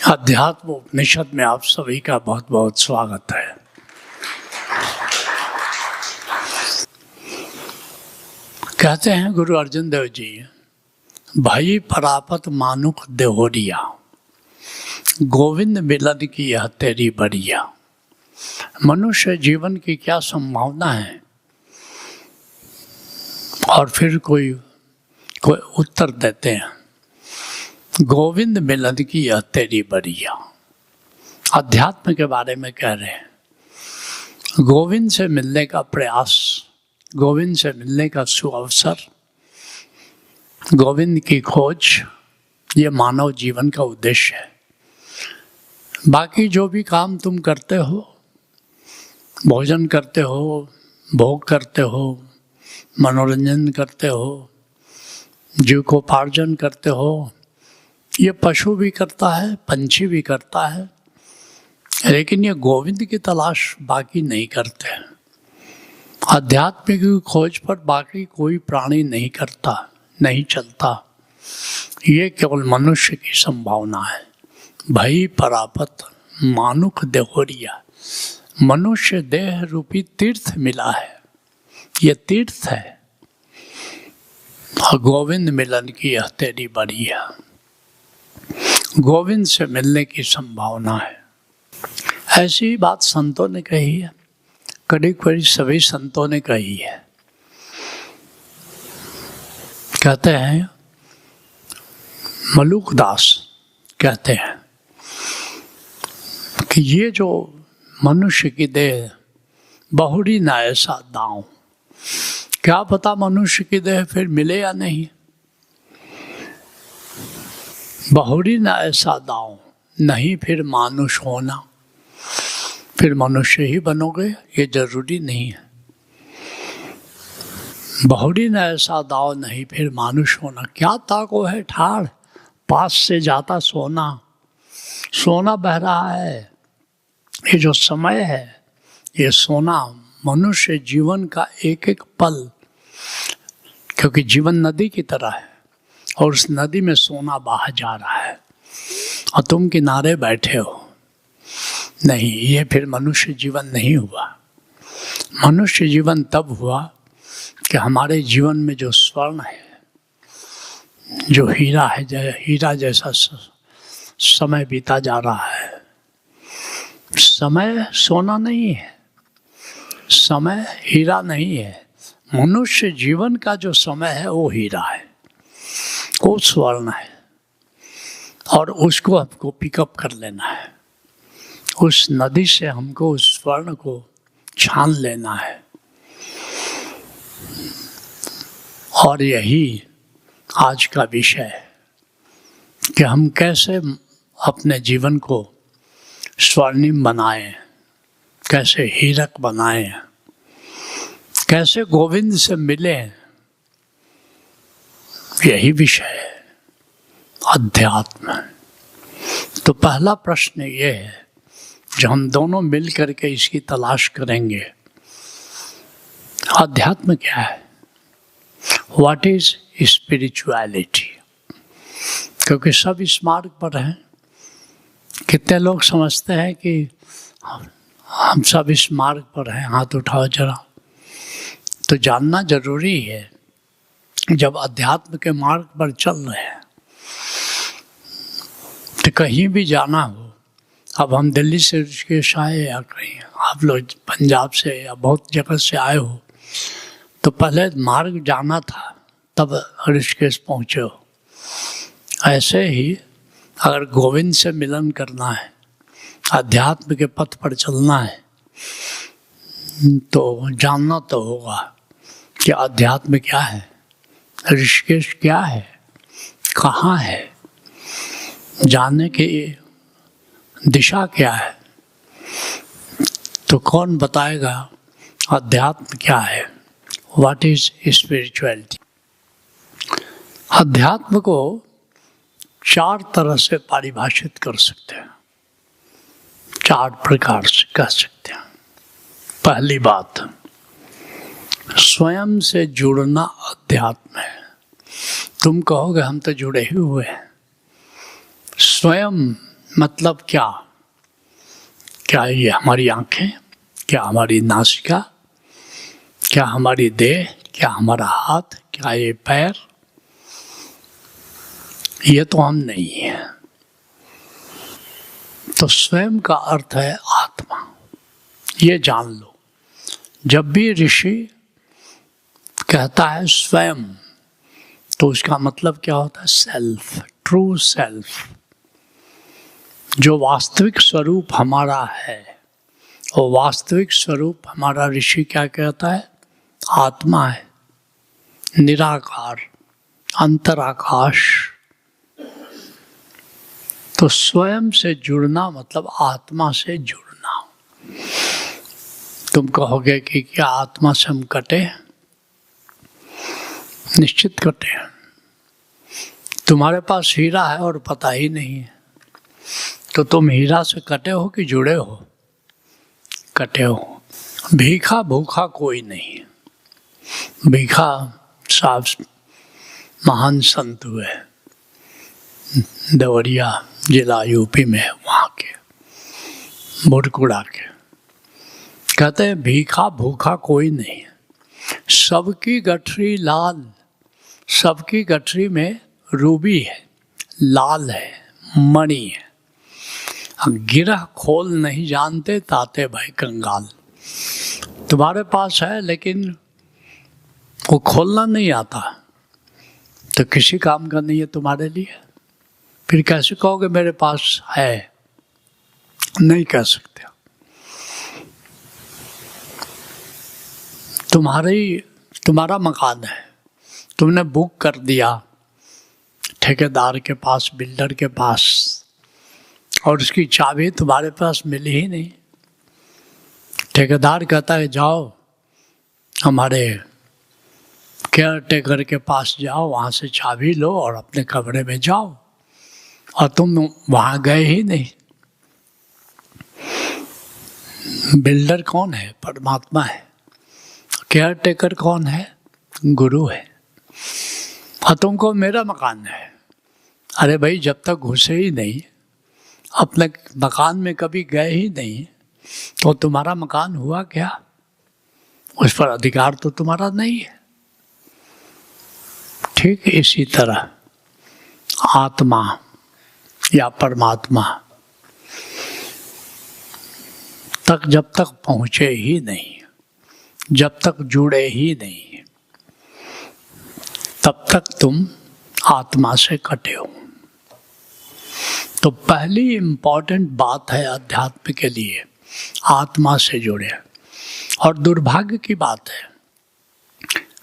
अध्यात्म उपनिषद में आप सभी का बहुत बहुत स्वागत है। कहते हैं गुरु अर्जुन देव जी, भाई परापत मानुख देहोरिया, गोविंद मिलन की यह तेरी बड़िया। मनुष्य जीवन की क्या संभावना है, और फिर कोई उत्तर देते हैं, गोविंद मिलन की यह तेरी बड़िया। अध्यात्म के बारे में कह रहे हैं। गोविंद से मिलने का प्रयास, गोविंद से मिलने का सुअवसर, गोविंद की खोज, ये मानव जीवन का उद्देश्य है। बाकी जो भी काम तुम करते हो, भोजन करते हो, भोग करते हो, मनोरंजन करते हो, जीविकोपार्जन करते हो, ये पशु भी करता है, पंछी भी करता है, लेकिन ये गोविंद की तलाश बाकी नहीं करते। आध्यात्मिक खोज पर बाकी कोई प्राणी नहीं करता, नहीं चलता। ये केवल मनुष्य की संभावना है। भई परापत मानुख देहोरिया, मनुष्य देह रूपी तीर्थ मिला है, ये तीर्थ है। और गोविंद मिलन की यह तेरी बड़िया, गोविंद से मिलने की संभावना है। ऐसी बात संतों ने कही है, करीब करीब सभी संतों ने कही है। कहते हैं, मलुकदास कहते हैं कि ये जो मनुष्य की देह बहुरी न ऐसा दांव, क्या पता मनुष्य की देह फिर मिले या नहीं। बहुरी न ऐसा दांव, नहीं फिर मानुष होना, फिर मनुष्य ही बनोगे ये जरूरी नहीं है। बहुरी न ऐसा दांव, नहीं फिर मानुष होना। क्या ताको है ठाड़, पास से जाता सोना, सोना बह रहा है। ये जो समय है, ये सोना मनुष्य जीवन का एक एक पल, क्योंकि जीवन नदी की तरह है और उस नदी में सोना बहा जा रहा है और तुम किनारे बैठे हो। नहीं, ये फिर मनुष्य जीवन नहीं हुआ। मनुष्य जीवन तब हुआ कि हमारे जीवन में जो स्वर्ण है, जो हीरा है, हीरा जैसा समय बीता जा रहा है। समय सोना नहीं है, समय हीरा नहीं है। मनुष्य जीवन का जो समय है वो हीरा है, वो स्वर्ण है, और उसको हमको पिकअप कर लेना है। उस नदी से हमको उस स्वर्ण को छान लेना है। और यही आज का विषय है कि हम कैसे अपने जीवन को स्वर्णिम बनाएं, कैसे हीरक बनाएं, कैसे गोविंद से मिलें। यही विषय है, अध्यात्म। तो पहला प्रश्न ये है, जो हम दोनों मिल करके इसकी तलाश करेंगे, अध्यात्म क्या है? What is spirituality? क्योंकि सब इस मार्ग पर हैं। कितने लोग समझते हैं कि हम सब इस मार्ग पर हैं, हाथ उठाओ जरा। तो जानना जरूरी है, जब अध्यात्म के मार्ग पर चल रहे हैं तो कहीं भी जाना हो, अब हम दिल्ली से ऋषिकेश आए या कहीं आप लोग पंजाब से या बहुत जगह से आए हो, तो पहले मार्ग जाना था तब ऋषिकेश पहुँचे हो। ऐसे ही अगर गोविंद से मिलन करना है, अध्यात्म के पथ पर चलना है, तो जानना तो होगा कि अध्यात्म क्या है, ऋषिकेश क्या है, कहाँ है, जानने की दिशा क्या है। तो कौन बताएगा अध्यात्म क्या है? What is spirituality? अध्यात्म को 4 तरह से परिभाषित कर सकते हैं, 4 प्रकार से कह सकते हैं। पहली बात, स्वयं से जुड़ना अध्यात्म है। तुम कहोगे हम तो जुड़े ही हुए हैं। स्वयं मतलब क्या? क्या ये हमारी आंखें? क्या हमारी नासिका? क्या हमारी देह? क्या हमारा हाथ? क्या ये पैर? ये तो हम नहीं है। तो स्वयं का अर्थ है आत्मा, ये जान लो। जब भी ऋषि कहता है स्वयं, तो उसका मतलब क्या होता है? Self, true self. जो वास्तविक स्वरूप हमारा है, और वास्तविक स्वरूप हमारा ऋषि क्या कहता है? आत्मा है, निराकार, अंतराकाश। तो स्वयं से जुड़ना मतलब आत्मा से जुड़ना। तुम कहोगे कि क्या आत्मा से हम कटे? निश्चित कटे। तुम्हारे पास हीरा है और पता ही नहीं है, तो तुम हीरा से कटे हो कि जुड़े हो? कटे हो। भीखा भूखा कोई नहीं। भीखा साहब महान संत हुए, देवरिया जिला यूपी में, वहाँ के बुरकुड़ा के। कहते हैं भीखा भूखा कोई नहीं, सबकी गठरी लाल, सबकी गठरी में रूबी है, लाल है, मणि है। गिरह खोल नहीं जानते ताते भाई कंगाल। तुम्हारे पास है लेकिन वो खोलना नहीं आता, तो किसी काम का नहीं है तुम्हारे लिए। फिर कैसे कहोगे मेरे पास है? नहीं कह सकते। तुम्हारा मकान है, तुमने बुक कर दिया ठेकेदार के पास, बिल्डर के पास, और उसकी चाबी तुम्हारे पास मिली ही नहीं। ठेकेदार कहता है जाओ हमारे केयर टेकर के पास जाओ, वहाँ से चाबी लो और अपने कमरे में जाओ, और तुम वहाँ गए ही नहीं। बिल्डर कौन है? परमात्मा है। केयर टेकर कौन है? गुरु है। और तुमको मेरा मकान है। अरे भाई, जब तक घुसे ही नहीं, अपने मकान में कभी गए ही नहीं, तो तुम्हारा मकान हुआ क्या? उस पर अधिकार तो तुम्हारा नहीं है। ठीक इसी तरह आत्मा या परमात्मा तक जब तक पहुँचे ही नहीं, जब तक जुड़े ही नहीं, तब तक तुम आत्मा से कटे हो। तो पहली इम्पॉर्टेंट बात है अध्यात्म के लिए, आत्मा से जुड़े। और दुर्भाग्य की बात है,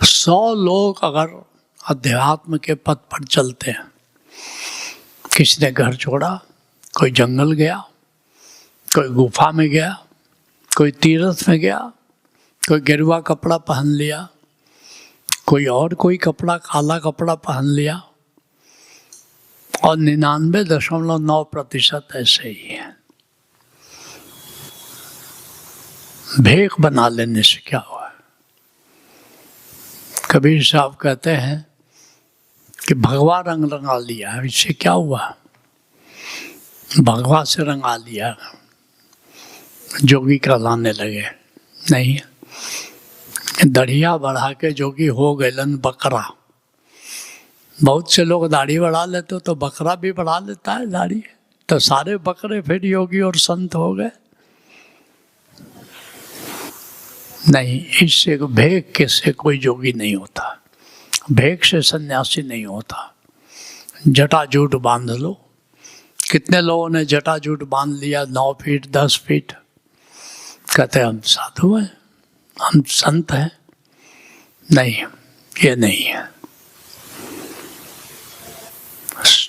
100 लोग अगर अध्यात्म के पथ पर चलते हैं, किसी ने घर छोड़ा, कोई जंगल गया, कोई गुफा में गया, कोई तीर्थ में गया, कोई गेरुआ कपड़ा पहन लिया, कोई और कोई कपड़ा, काला कपड़ा पहन लिया, और 99.9% ऐसे ही है। भेक बना लेने से क्या हुआ? कबीर साहब कहते हैं कि भगवा रंग रंगा लिया, इससे क्या हुआ? भगवा से रंगा लिया, जोगी कहलाने लगे। नहीं, दाढ़िया बढ़ा के जोगी हो गए बकरा। बहुत से लोग दाढ़ी बढ़ा लेते, तो बकरा भी बढ़ा लेता है दाढ़ी, तो सारे बकरे फिर योगी और संत हो गए। नहीं, इससे भेक के से कोई जोगी नहीं होता, भेक से सन्यासी नहीं होता। जटाजूट बांध लो। कितने लोगों ने जटाजूट बांध लिया, 9 फीट 10 फीट, कहते हम साधु हैं, हम संत हैं। नहीं, ये नहीं है।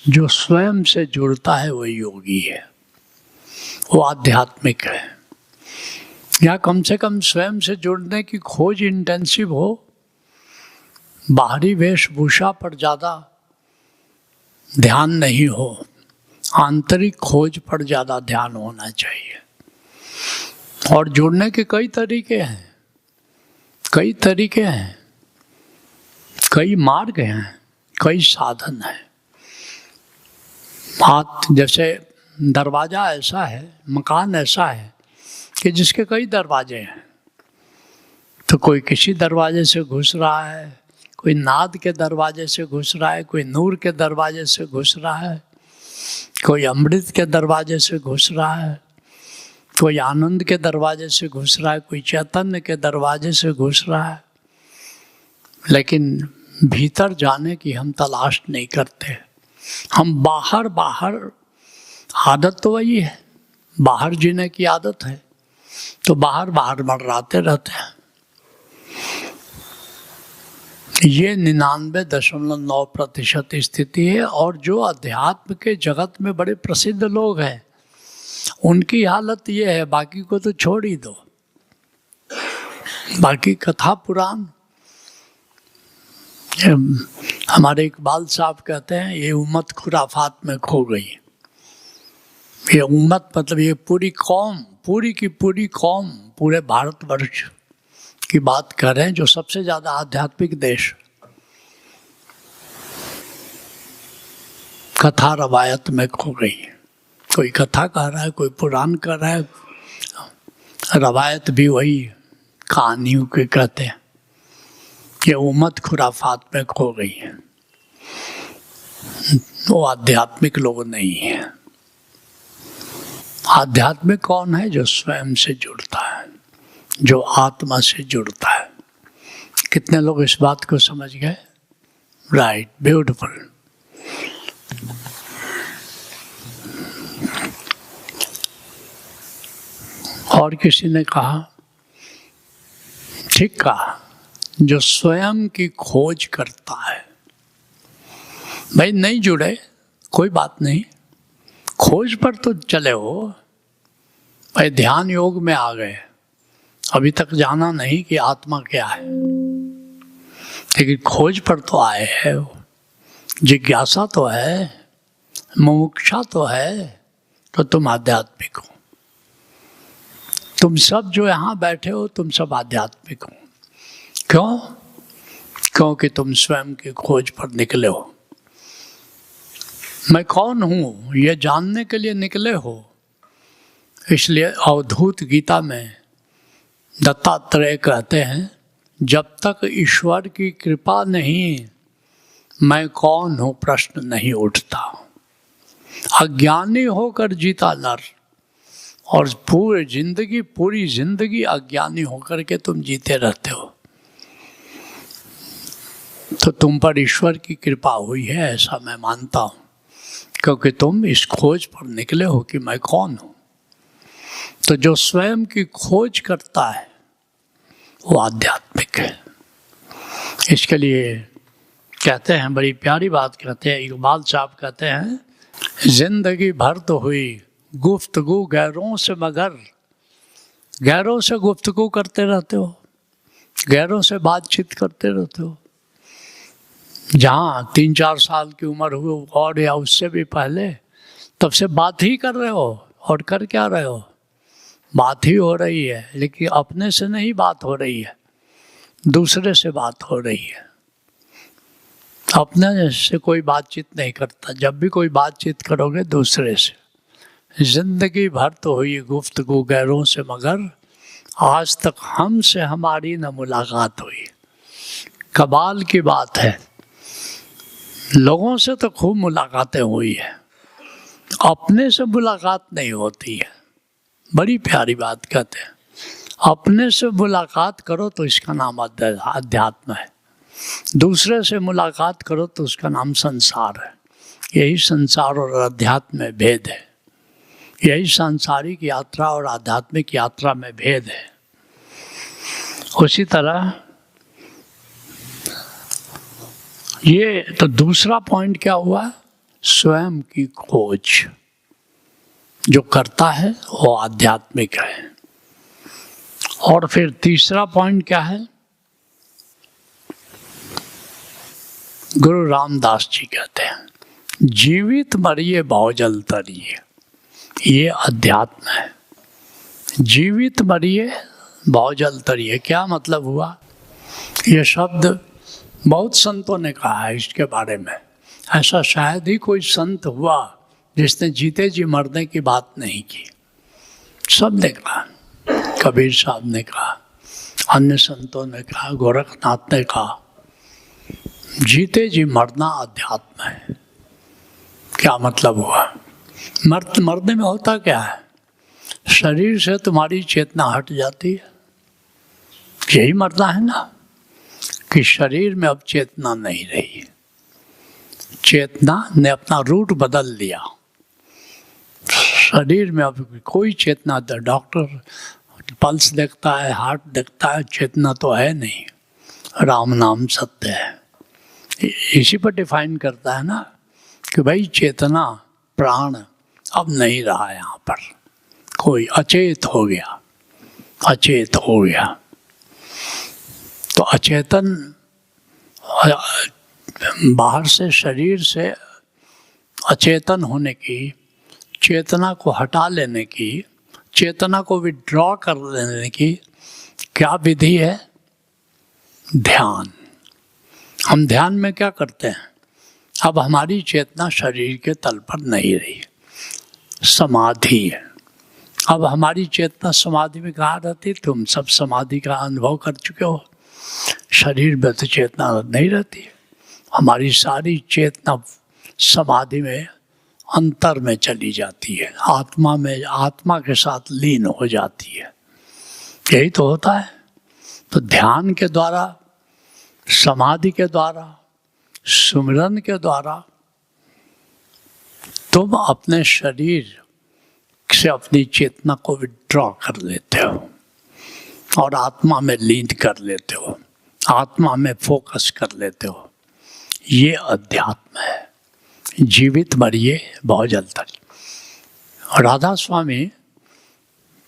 जो स्वयं से जुड़ता है वो योगी है, वो आध्यात्मिक है। या कम से कम स्वयं से जुड़ने की खोज इंटेंसिव हो, बाहरी वेशभूषा पर ज़्यादा ध्यान नहीं हो, आंतरिक खोज पर ज़्यादा ध्यान होना चाहिए। और जुड़ने के कई तरीके हैं, कई तरीके हैं, कई मार्ग हैं, कई साधन हैं। हाथ जैसे दरवाज़ा ऐसा है, मकान ऐसा है कि जिसके कई दरवाजे हैं। तो कोई किसी दरवाजे से घुस रहा है, कोई नाद के दरवाजे से घुस रहा है, कोई नूर के दरवाजे से घुस रहा है, कोई अमृत के दरवाजे से घुस रहा है, कोई आनंद के दरवाजे से घुस रहा है, कोई चैतन्य के दरवाजे से घुस रहा है। लेकिन भीतर जाने की हम तलाश नहीं करते। हम बाहर बाहर, आदत तो वही है, बाहर जीने की आदत है, तो बाहर बाहर मंडराते रहते हैं। ये 99.9% स्थिति है। और जो अध्यात्म के जगत में बड़े प्रसिद्ध लोग हैं, उनकी हालत ये है, बाकी को तो छोड़ ही दो, बाकी कथा पुराण। हमारे इकबाल साहब कहते हैं, ये उम्मत खुराफात में खो गई। ये उम्मत मतलब ये पूरी कौम, पूरी की पूरी कौम, पूरे भारतवर्ष की बात कर रहे हैं, जो सबसे ज़्यादा आध्यात्मिक देश। कथा रवायत में खो गई। कोई कथा कह रहा है, कोई पुराण कर रहा है, रवायत भी वही कहानियों के कहते हैं। ये उम्मत खुराफात में खो गई है, वो आध्यात्मिक लोग नहीं है। आध्यात्मिक कौन है? जो स्वयं से जुड़ता है, जो आत्मा से जुड़ता है। कितने लोग इस बात को समझ गए? Right, beautiful. और किसी ने कहा, ठीक कहा, जो स्वयं की खोज करता है। भाई नहीं जुड़े कोई बात नहीं, खोज पर तो चले हो। भाई ध्यान योग में आ गए, अभी तक जाना नहीं कि आत्मा क्या है, लेकिन खोज पर तो आए हैं। जिज्ञासा तो है, मुमुक्षा तो है, तो तुम आध्यात्मिक हो। तुम सब जो यहाँ बैठे हो, तुम सब आध्यात्मिक हो। क्यों? क्योंकि तुम स्वयं की खोज पर निकले हो। मैं कौन हूँ ये जानने के लिए निकले हो। इसलिए अवधूत गीता में दत्तात्रेय कहते हैं, जब तक ईश्वर की कृपा नहीं, मैं कौन हूँ प्रश्न नहीं उठता। अज्ञानी होकर जीता नर, और पूरी जिंदगी अज्ञानी होकर के तुम जीते रहते हो। तो तुम पर ईश्वर की कृपा हुई है, ऐसा मैं मानता हूँ, क्योंकि तुम इस खोज पर निकले हो कि मैं कौन हूँ। तो जो स्वयं की खोज करता है वो आध्यात्मिक है। इसके लिए कहते हैं, बड़ी प्यारी बात कहते हैं, इकबाल साहब कहते हैं, जिंदगी भर तो हुई गुफ्तगू गैरों से, मगर गैरों से गुफ्तगू करते रहते हो, गैरों से बातचीत करते रहते हो। जहाँ 3-4 साल की उम्र हुई और या उससे भी पहले, तब से बात ही कर रहे हो। और कर क्या रहे हो? बात ही हो रही है, लेकिन अपने से नहीं बात हो रही है, दूसरे से बात हो रही है। अपने से कोई बातचीत नहीं करता, जब भी कोई बातचीत करोगे दूसरे से। जिंदगी भर तो हुई गुफ्तगू गैरों से, मगर आज तक हमसे हमारी न मुलाकात हुई। कमाल की बात है, लोगों से तो खूब मुलाकातें हुई है, अपने से मुलाकात नहीं होती है। बड़ी प्यारी बात कहते हैं, अपने से मुलाकात करो तो इसका नाम अध्यात्म है, दूसरे से मुलाकात करो तो उसका नाम संसार है। यही संसार और अध्यात्म में भेद है, यही सांसारिक यात्रा और आध्यात्मिक यात्रा में भेद है। उसी तरह ये तो दूसरा पॉइंट क्या हुआ? स्वयं की खोज जो करता है वो आध्यात्मिक है। और फिर तीसरा पॉइंट क्या है? गुरु रामदास जी कहते हैं, जीवित मरिए बहुजल तरिए। ये अध्यात्म है। जीवित मरिए बहुजल तरिए, क्या मतलब हुआ? ये शब्द बहुत संतों ने कहा है इसके बारे में। ऐसा शायद ही कोई संत हुआ जिसने जीते जी मरने की बात नहीं की। सब ने कहा, कबीर साहब ने कहा, अन्य संतों ने कहा, गोरखनाथ ने कहा, जीते जी मरना अध्यात्म है। क्या मतलब हुआ? मरने में होता क्या है? शरीर से तुम्हारी चेतना हट जाती है, यही मरना है ना, कि शरीर में अब चेतना नहीं रही, चेतना ने अपना रूट बदल लिया, शरीर में अब कोई चेतना। डॉक्टर पल्स देखता है, हार्ट देखता है, चेतना तो है नहीं। राम नाम सत्य है, इसी पर डिफाइन करता है ना कि भाई चेतना प्राण अब नहीं रहा, यहाँ पर कोई अचेत हो गया, अचेत हो गया। तो अचेतन बाहर से, शरीर से अचेतन होने की, चेतना को हटा लेने की, चेतना को विड्रॉ कर लेने की क्या विधि है? ध्यान। हम ध्यान में क्या करते हैं? अब हमारी चेतना शरीर के तल पर नहीं रही, समाधि है। अब हमारी चेतना समाधि में कहाँ रहती? तुम सब समाधि का अनुभव कर चुके हो। शरीर में तो चेतना नहीं रहती, हमारी सारी चेतना समाधि में, अंतर में चली जाती है, आत्मा में, आत्मा के साथ लीन हो जाती है। यही तो होता है। तो ध्यान के द्वारा, समाधि के द्वारा, सुमिरन के द्वारा तुम अपने शरीर से अपनी चेतना को विड्रॉ कर लेते हो और आत्मा में लीन कर लेते हो, आत्मा में फोकस कर लेते हो। ये अध्यात्म है। जीवित मरिए बहुजल तरी। राधा स्वामी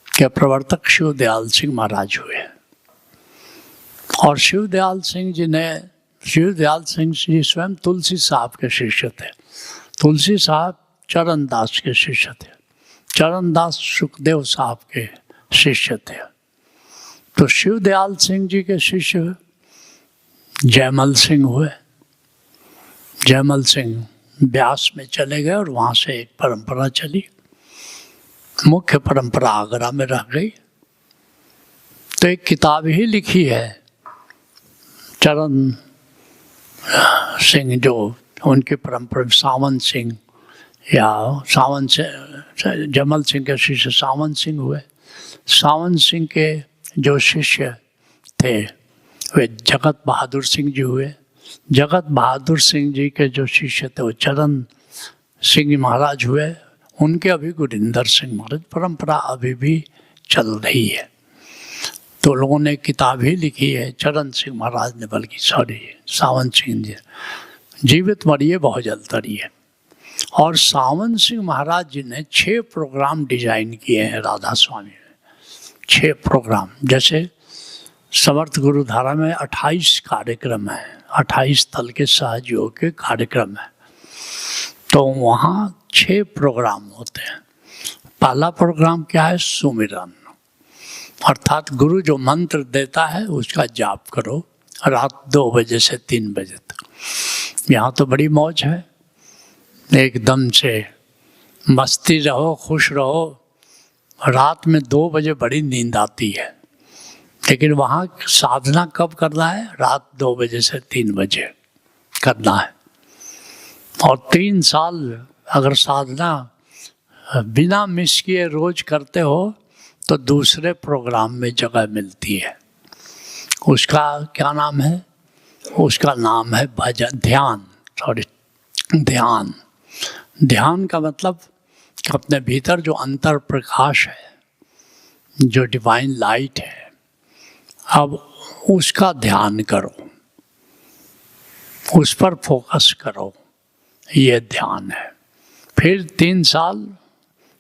के प्रवर्तक शिव दयाल सिंह महाराज हुए, और शिव दयाल सिंह जी स्वयं तुलसी साहब के शिष्य थे। तुलसी साहब चरण दास के शिष्य थे, चरण दास सुखदेव साहब के शिष्य थे। तो शिव दयाल सिंह जी के शिष्य जयमल सिंह हुए। जयमल सिंह ब्यास में चले गए और वहाँ से एक परंपरा चली, मुख्य परंपरा आगरा में रह गई। तो एक किताब ही लिखी है चरण सिंह, जो उनकी परंपरा, सावन सिंह, या सावन से जयमल सिंह के शिष्य सावन सिंह हुए। सावन सिंह के जो शिष्य थे वे जगत बहादुर सिंह जी हुए। जगत बहादुर सिंह जी के जो शिष्य थे वो चरण सिंह महाराज हुए। उनके अभी गुरिंदर सिंह महाराज, परंपरा अभी भी चल रही है। तो लोगों ने किताब ही लिखी है, चरण सिंह महाराज ने, बल्कि सॉरी सावन सिंह जी, जीवित मरिए बहुजल तरिए। और सावन सिंह महाराज जी ने 6 प्रोग्राम डिजाइन किए हैं राधा स्वामी ने, 6 प्रोग्राम। जैसे समर्थ गुरुधारा में 28 कार्यक्रम है, 28 तल के सहयोग के कार्यक्रम है। तो वहाँ 6 प्रोग्राम होते हैं। पहला प्रोग्राम क्या है? सुमिरन, अर्थात गुरु जो मंत्र देता है उसका जाप करो रात 2 बजे से 3 बजे तक। यहाँ तो बड़ी मौज है, एकदम से मस्ती रहो, खुश रहो। रात में 2 बजे बड़ी नींद आती है, लेकिन वहाँ साधना कब करना है? रात 2 बजे से 3 बजे करना है। और 3 साल अगर साधना बिना मिस किए रोज करते हो तो दूसरे प्रोग्राम में जगह मिलती है। उसका क्या नाम है? उसका नाम है भजन, ध्यान, सॉरी ध्यान। ध्यान का मतलब अपने भीतर जो अंतर प्रकाश है, जो डिवाइन लाइट है, अब उसका ध्यान करो, उस पर फोकस करो, ये ध्यान है। फिर 3 साल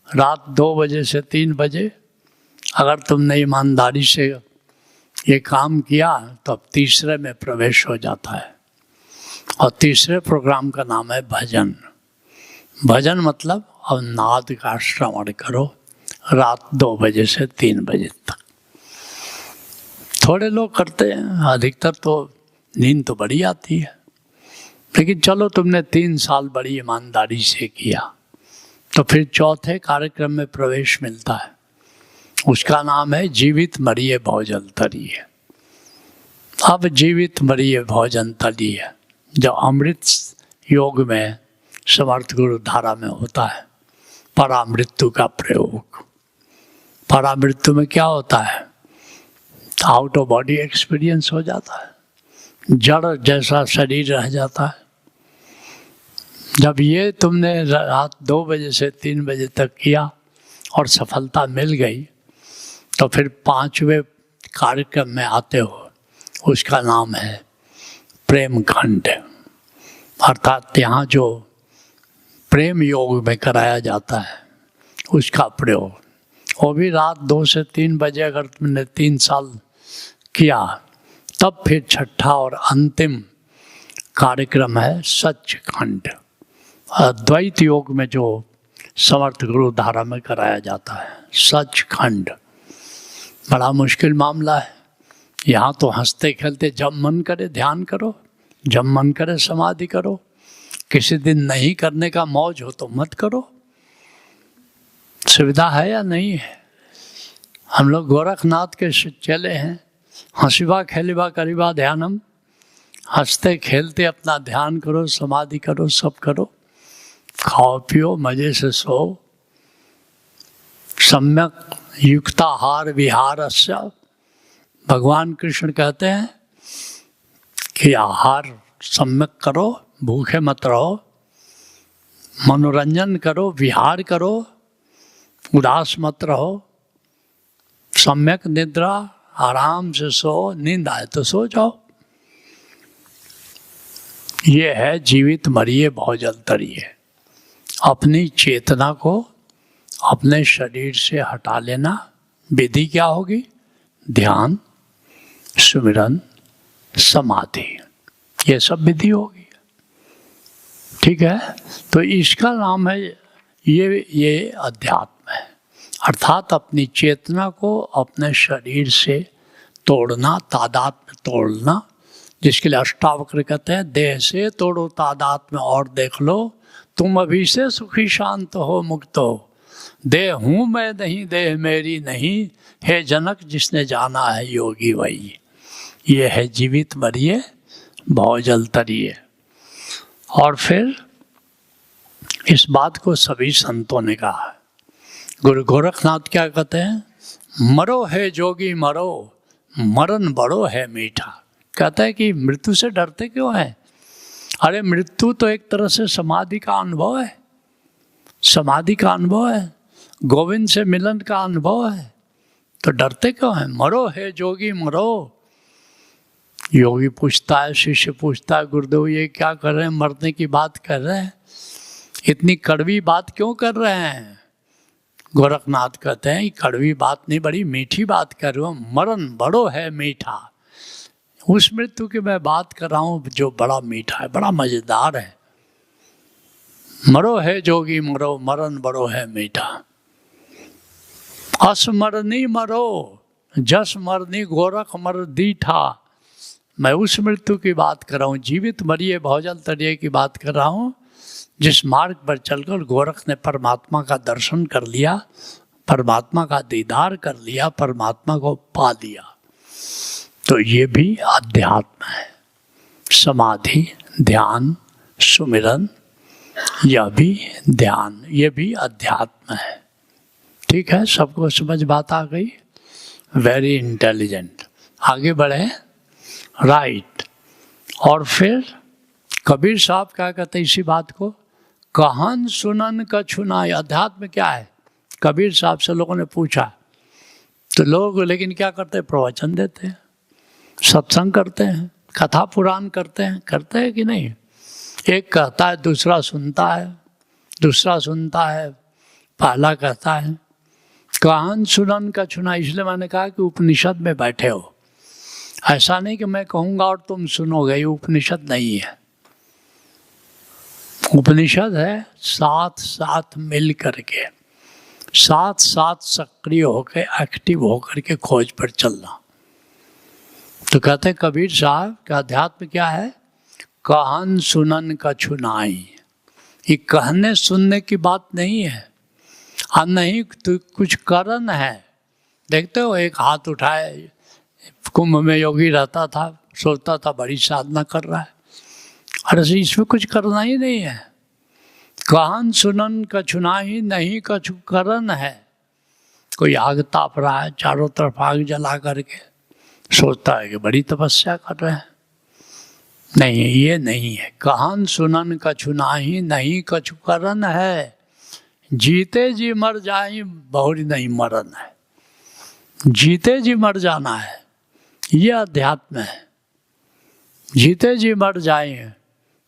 रात 2 बजे से 3 बजे अगर तुमने ईमानदारी से ये काम किया तो अब तीसरे में प्रवेश हो जाता है। और तीसरे प्रोग्राम का नाम है भजन। भजन मतलब अब नाद का श्रवण करो रात 2 बजे से 3 बजे तक। थोड़े लोग करते हैं, अधिकतर तो नींद तो बड़ी आती है, लेकिन चलो तुमने 3 साल बड़ी ईमानदारी से किया तो फिर चौथे कार्यक्रम में प्रवेश मिलता है, उसका नाम है जीवित मरिए भोजन तरिए। अब जीवित मरिए भोजन तरिए जो अमृत योग में समर्थ गुरु धारा में होता है, परामृत्यु का प्रयोग। परामृत्यु में क्या होता है? आउट ऑफ बॉडी एक्सपीरियंस हो जाता है, जड़ जैसा शरीर रह जाता है। जब ये तुमने रात 2 बजे से 3 बजे तक किया और सफलता मिल गई, तो फिर 5वें कार्यक्रम में आते हो, उसका नाम है प्रेम खंड। अर्थात यहाँ जो प्रेम योग में कराया जाता है उसका प्रयोग, वो भी रात 2 से 3 बजे अगर तुमने 3 साल किया, तब फिर छठा और अंतिम कार्यक्रम है सचखंड, अद्वैत योग में जो समर्थ गुरु धारा में कराया जाता है सचखंड। बड़ा मुश्किल मामला है। यहाँ तो हंसते खेलते जब मन करे ध्यान करो, जब मन करे समाधि करो, किसी दिन नहीं करने का मौज हो तो मत करो। सुविधा है या नहीं है? हम लोग गोरखनाथ के चेले हैं, हंसीबा खेलीबा करीबा ध्यानम, हंसते खेलते अपना ध्यान करो, समाधि करो, सब करो, खाओ पियो, मजे से सो। सम्यक युक्ताहार विहारस्य, भगवान कृष्ण कहते हैं कि आहार सम्यक करो, भूखे मत रहो, मनोरंजन करो, विहार करो, उदास मत रहो, सम्यक निद्रा, आराम से सो, नींद आए तो सो जाओ। ये है जीवित मरिए भोजन तरिए। अपनी चेतना को अपने शरीर से हटा लेना। विधि क्या होगी? ध्यान, सुमिरन, समाधि, ये सब विधि होगी। ठीक है, तो इसका नाम है ये अध्यात्म है। अर्थात अपनी चेतना को अपने शरीर से तोड़ना, तादात्म्य तोड़ना, जिसके लिए अष्टावक्र कहते हैं देह से तोड़ो तादात्म्य और देख लो, तुम अभी से सुखी शांत हो, मुक्त हो। देह हूँ मैं नहीं, देह मेरी नहीं, हे जनक जिसने जाना है योगी वही। ये है जीवित मरिए भोजन तरिए। और फिर इस बात को सभी संतों ने कहा है। गुरु गोरखनाथ क्या कहते हैं? मरो है जोगी मरो, मरण बड़ो है मीठा। कहता है कि मृत्यु से डरते क्यों है? अरे मृत्यु तो एक तरह से समाधि का अनुभव है, समाधि का अनुभव है, गोविंद से मिलन का अनुभव है, तो डरते क्यों है? मरो है जोगी मरो। योगी पूछता है, शिष्य पूछता है, गुरुदेव ये क्या कर रहे हैं, मरने की बात कर रहे हैं, इतनी कड़वी बात क्यों कर रहे हैं? गोरखनाथ कहते हैं कड़वी बात नहीं, बड़ी मीठी बात कर रहे हो, मरण बड़ो है मीठा। उस मृत्यु की मैं बात कर रहा हूँ जो बड़ा मीठा है, बड़ा मजेदार है। मरो है जोगी मरो, मरण बड़ो है मीठा। असमरनी मरो, जस मरनी गोरख मर दीठा। मैं उस मृत्यु की बात कर रहा हूँ, जीवित मरिए भोजन तरिए की बात कर रहा हूँ, जिस मार्ग पर चलकर गोरख ने परमात्मा का दर्शन कर लिया, परमात्मा का दीदार कर लिया, परमात्मा को पा लिया। तो ये भी अध्यात्म है। समाधि, ध्यान, सुमिरन, यह भी ध्यान, ये भी अध्यात्म है। ठीक है, सबको समझ बात आ गई? Very intelligent. आगे बढ़े। राइट। और फिर कबीर साहब क्या कहते हैं इसी बात को? कहन सुनन कछुनाई। अध्यात्म क्या है? कबीर साहब से लोगों ने पूछा, तो लोग लेकिन क्या करते हैं? प्रवचन देते हैं, सत्संग करते हैं, कथा पुराण करते हैं कि नहीं? एक कहता है, दूसरा सुनता है, दूसरा सुनता है, पहला कहता है। कहन सुनन कछुनाई, इसलिए मैंने कहा कि उपनिषद में बैठे हो। ऐसा नहीं कि मैं कहूँगा और तुम सुनोगे, ये उपनिषद नहीं है। उपनिषद है साथ साथ मिल करके, साथ साथ सक्रिय होकर, एक्टिव होकर के खोज पर चलना। तो कहते हैं कबीर साहब का अध्यात्म क्या है? कहन सुनन कछुनाई। ये कहने सुनने की बात नहीं है। और नहीं तो कुछ कारण है। देखते हो, एक हाथ उठाए, कुंभ में योगी रहता था, सोचता था बड़ी साधना कर रहा है। अरे इसमें कुछ करना ही नहीं है। कहन सुनन कछुना ही नहीं कछु करन है। कोई आग ताप रहा है, चारों तरफ आग जला करके सोचता है कि बड़ी तपस्या कर रहे हैं। नहीं, ये नहीं है। कहन सुनन कछुना ही नहीं कछु करन है। जीते जी मर जाए बहुरी नहीं मरन है। जीते जी मर जाना है, ये अध्यात्म है। जीते जी मर जाए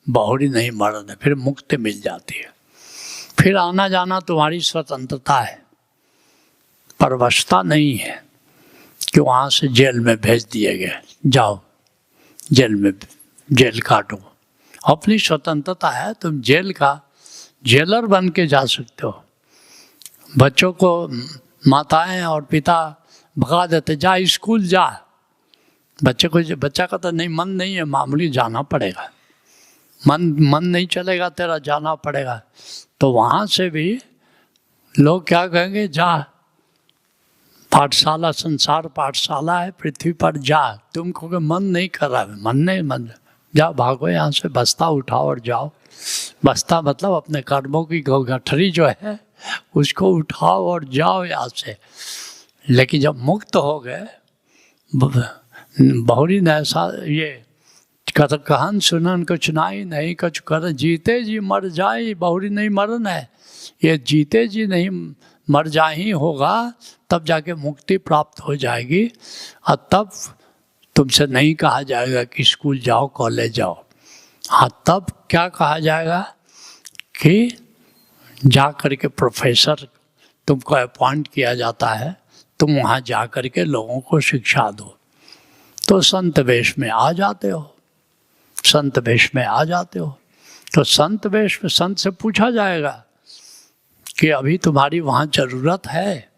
बहुरी नहीं मरन है, फिर मुक्ति मिल जाती है। फिर आना जाना तुम्हारी स्वतंत्रता है, परवशता नहीं है कि वहाँ से जेल में भेज दिए गए, जाओ जेल में जेल काटो। अपनी स्वतंत्रता है, तुम जेल का जेलर बन के जा सकते हो। बच्चों को माताएं और पिता भगा देते, जा स्कूल जा। बच्चा का तो नहीं, मन नहीं है, मामूली जाना पड़ेगा। मन नहीं चलेगा तेरा, जाना पड़ेगा। तो वहाँ से भी लोग क्या कहेंगे, जा पाठशाला, संसार पाठशाला है, पृथ्वी पर जा। तुम कहोगे मन नहीं कर रहा है, मन जा, भागो यहाँ से, बस्ता उठाओ और जाओ। बस्ता मतलब अपने कर्मों की गठरी जो है उसको उठाओ और जाओ यहाँ से। लेकिन जब मुक्त हो गए, बहुरी ने ऐसा ये कहन सुनन कुछ नहीं कुछ कर, जीते जी मर जाए बहुरी नहीं मरन है। ये जीते जी नहीं मर जा ही होगा, तब जाके मुक्ति प्राप्त हो जाएगी। और तब तुमसे नहीं कहा जाएगा कि स्कूल जाओ, कॉलेज जाओ। हाँ, तब क्या कहा जाएगा कि जा कर के प्रोफेसर तुमको अपॉइंट किया जाता है, तुम वहाँ जा कर के लोगों को शिक्षा दो। तो संत वेश में आ जाते हो, संत वेश में आ जाते हो। तो संत वेश में संत से पूछा जाएगा कि अभी तुम्हारी वहाँ ज़रूरत है,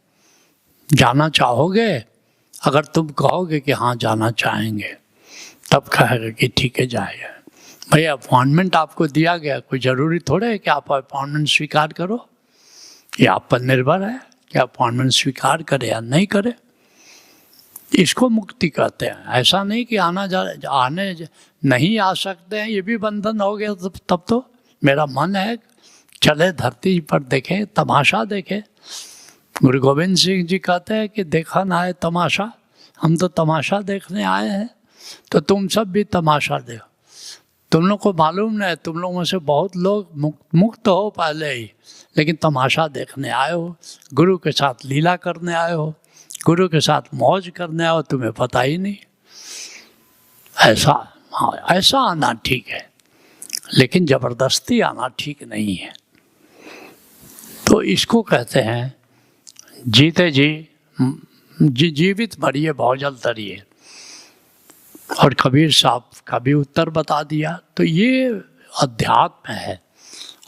जाना चाहोगे? अगर तुम कहोगे कि हाँ जाना चाहेंगे, तब कहेगा कि ठीक है जाइए। भाई अपॉइंटमेंट आपको दिया गया, कोई ज़रूरी थोड़ा है कि आप अपॉइंटमेंट स्वीकार करो। ये आप पर निर्भर है कि अपॉइंटमेंट स्वीकार करे या नहीं करे। इसको मुक्ति कहते हैं। ऐसा नहीं कि आने नहीं आ सकते हैं, ये भी बंधन हो गया। तब तो मेरा मन है चले धरती पर देखें, तमाशा देखें। गुरु गोविंद सिंह जी कहते हैं कि देखा ना है तमाशा, हम तो तमाशा देखने आए हैं। तो तुम सब भी तमाशा देखो। तुम लोग को मालूम नहीं, तुम लोगों में से बहुत लोग मुक्त हो पहले ही, लेकिन तमाशा देखने आए हो, गुरु के साथ लीला करने आए हो, गुरु के साथ मौज करने आए हो, तुम्हें पता ही नहीं। ऐसा, हाँ, ऐसा आना ठीक है, लेकिन जबरदस्ती आना ठीक नहीं है। तो इसको कहते हैं जीते जी जीवित मरिए बहुजल तरिए। और कबीर साहब का भी उत्तर बता दिया। तो ये अध्यात्म है।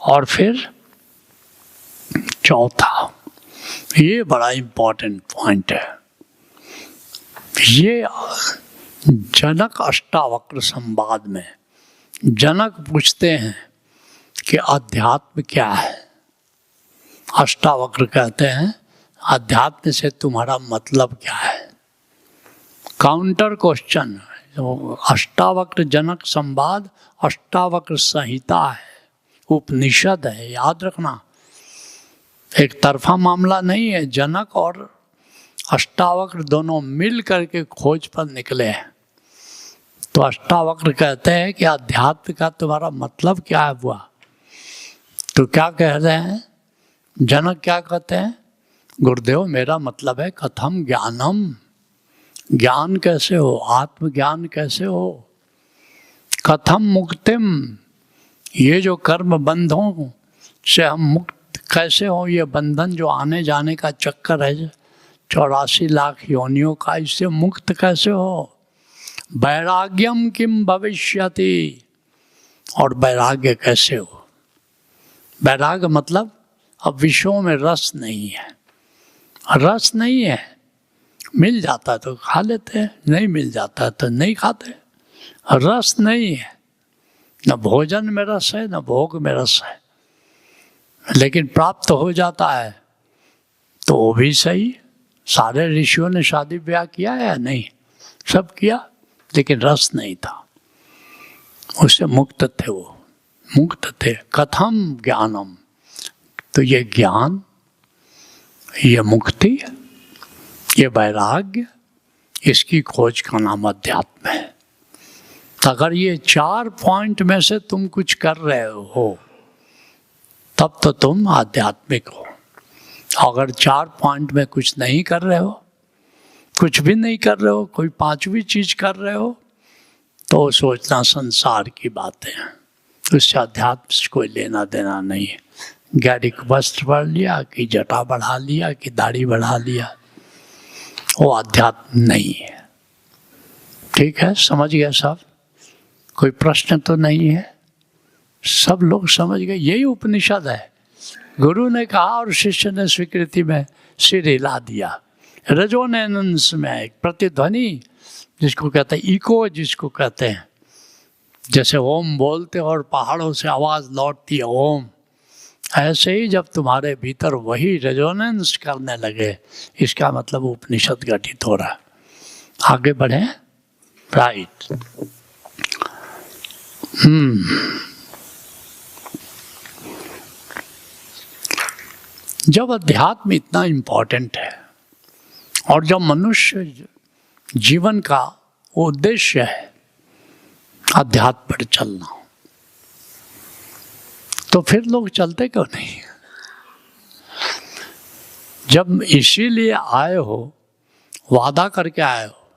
और फिर चौथा, ये बड़ा इम्पोर्टेंट पॉइंट है। ये जनक अष्टावक्र संवाद में जनक पूछते हैं कि अध्यात्म क्या है। अष्टावक्र कहते हैं अध्यात्म से तुम्हारा मतलब क्या है। Counter question. अष्टावक्र जनक संवाद अष्टावक्र संहिता है, उपनिषद है, याद रखना। एक तरफा मामला नहीं है। जनक और अष्टावक्र दोनों मिल करके खोज पर निकले हैं। तो अष्टावक्र कहते हैं कि अध्यात्म का तुम्हारा मतलब क्या है हुआ। तो क्या कह रहे हैं जनक, क्या कहते हैं, गुरुदेव मेरा मतलब है कथम ज्ञानम, ज्ञान कैसे हो, आत्मज्ञान कैसे हो। कथम मुक्तिम, ये जो कर्म बंधों से हम मुक्त कैसे हो। ये बंधन जो आने जाने का चक्कर है 84 लाख योनियों का, इससे मुक्त कैसे हो। वैराग्यम किम भविष्यति, और वैराग्य कैसे हो। वैराग्य मतलब अब विषयों में रस नहीं है। रस नहीं है, मिल जाता है तो खा लेते हैं, नहीं मिल जाता है तो नहीं खाते। रस नहीं है, न भोजन में रस है न भोग में रस है। लेकिन प्राप्त हो जाता है तो वो भी सही। सारे ऋषियों ने शादी ब्याह किया है या नहीं? सब किया, लेकिन रस नहीं था, उससे मुक्त थे, वो मुक्त थे। कथम ज्ञानम, तो ये ज्ञान, ये मुक्ति, ये वैराग्य, इसकी खोज का नाम अध्यात्म है। तो अगर ये 4 पॉइंट में से तुम कुछ कर रहे हो तब तो तुम आध्यात्मिक हो। अगर 4 पॉइंट में कुछ नहीं कर रहे हो, कुछ भी नहीं कर रहे हो, कोई 5वीं चीज कर रहे हो, तो सोचना संसार की बातें हैं, उससे अध्यात्म से कोई लेना देना नहीं है। गैरिक वस्त्र पढ़ लिया कि जटा बढ़ा लिया कि दाढ़ी बढ़ा लिया, वो अध्यात्म नहीं है। ठीक है, समझ गए सब? कोई प्रश्न तो नहीं है? सब लोग समझ गए? यही उपनिषद है। गुरु ने कहा और शिष्य ने स्वीकृति में सिर हिला दिया। रेजोनेंस में एक प्रतिध्वनि, जिसको कहते हैं इको, जिसको कहते हैं, जैसे ओम बोलते और पहाड़ों से आवाज लौटती है ओम, ऐसे ही जब तुम्हारे भीतर वही रेजोनेंस करने लगे, इसका मतलब उपनिषद गठित हो रहा है। आगे बढ़े, राइट। जब अध्यात्म इतना इम्पोर्टेंट है और जब मनुष्य जीवन का उद्देश्य है अध्यात्म पर चलना, तो फिर लोग चलते क्यों नहीं? जब इसीलिए आए हो, वादा करके आए हो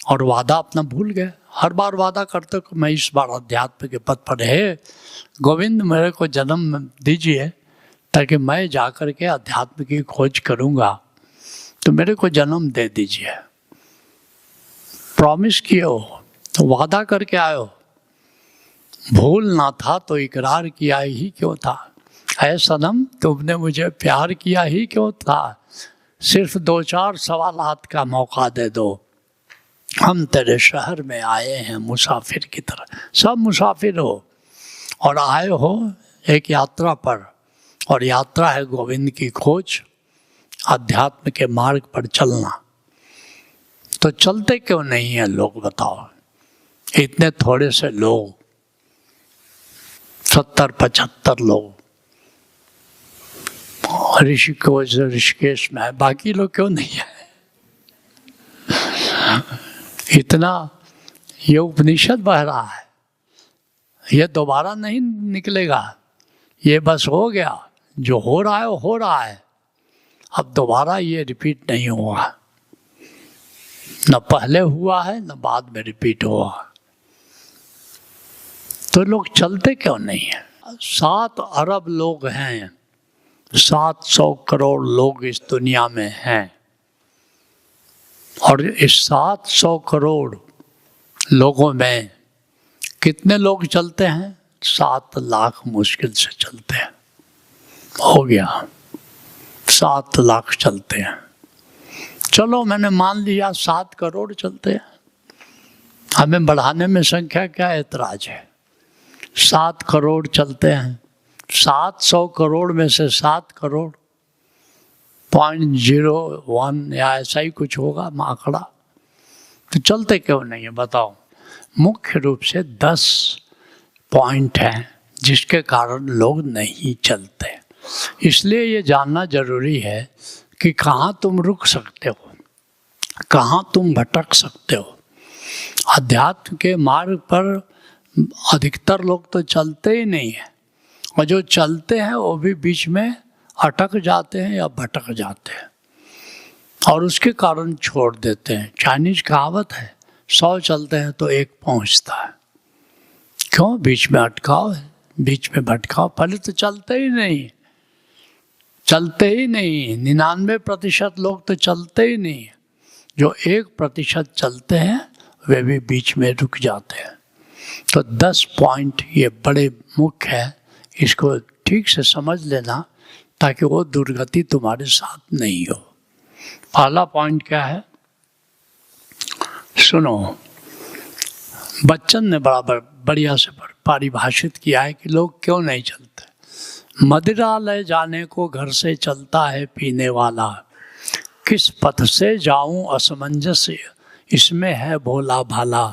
और वादा अपना भूल गए। हर बार वादा करते हो मैं इस बार अध्यात्म के पथ पर है, गोविंद मेरे को जन्म दीजिए ताकि मैं जाकर के अध्यात्म की खोज करूंगा, तो मेरे को जन्म दे दीजिए। प्रॉमिस किए हो तो वादा करके आए हो, भूल ना था तो इकरार किया ही क्यों था? ऐ सनम तुमने मुझे प्यार किया ही क्यों था? सिर्फ 2-4 सवालात का मौका दे दो, हम तेरे शहर में आए हैं मुसाफिर की तरह। सब मुसाफिर हो और आए हो एक यात्रा पर, और यात्रा है गोविंद की खोज, अध्यात्म के मार्ग पर चलना। तो चलते क्यों नहीं है लोग, बताओ? इतने थोड़े से लोग, 70-75 लोग ऋषिकेश में है, बाकी लोग क्यों नहीं है? इतना ये उपनिषद बह रहा है, ये दोबारा नहीं निकलेगा, ये बस हो गया। जो हो रहा है वो हो रहा है, अब दोबारा ये रिपीट नहीं होगा। न पहले हुआ है न बाद में रिपीट हुआ। तो लोग चलते क्यों नहीं है? 7 अरब लोग हैं, 700 करोड़ लोग इस दुनिया में हैं, और इस 700 करोड़ लोगों में कितने लोग चलते हैं? 7 लाख मुश्किल से चलते हैं। हो गया, 7 लाख चलते हैं। चलो मैंने मान लिया 7 करोड़ चलते हैं, हमें बढ़ाने में संख्या क्या ऐतराज है? 7 करोड़ चलते हैं, 700 करोड़ में से 7 करोड़ 0.01 या ऐसा ही कुछ होगा आंकड़ा। तो चलते क्यों नहीं है बताओ? मुख्य रूप से 10 पॉइंट हैं जिसके कारण लोग नहीं चलते। इसलिए ये जानना जरूरी है कि कहाँ तुम रुक सकते हो, कहाँ तुम भटक सकते हो। अध्यात्म के मार्ग पर अधिकतर लोग तो चलते ही नहीं है, और जो चलते हैं वो भी बीच में अटक जाते हैं या भटक जाते हैं, और उसके कारण छोड़ देते हैं। चाइनीज कहावत है, 100 चलते हैं तो 1 पहुंचता है। क्यों? बीच में अटकाव है, बीच में भटकाव। पहले तो चलते ही नहीं, चलते ही नहीं। 99% लोग तो चलते ही नहीं। जो 1% चलते हैं वे भी बीच में रुक जाते हैं। तो 10 पॉइंट ये बड़े मुख्य है, इसको ठीक से समझ लेना ताकि वो दुर्गति तुम्हारे साथ नहीं हो। पहला पॉइंट क्या है? सुनो, बच्चन ने बराबर बढ़िया से परिभाषित किया है कि लोग क्यों नहीं चलते। मदिरा ले जाने को घर से चलता है पीने वाला, किस पथ से जाऊं असमंजस इसमें है भोला भाला।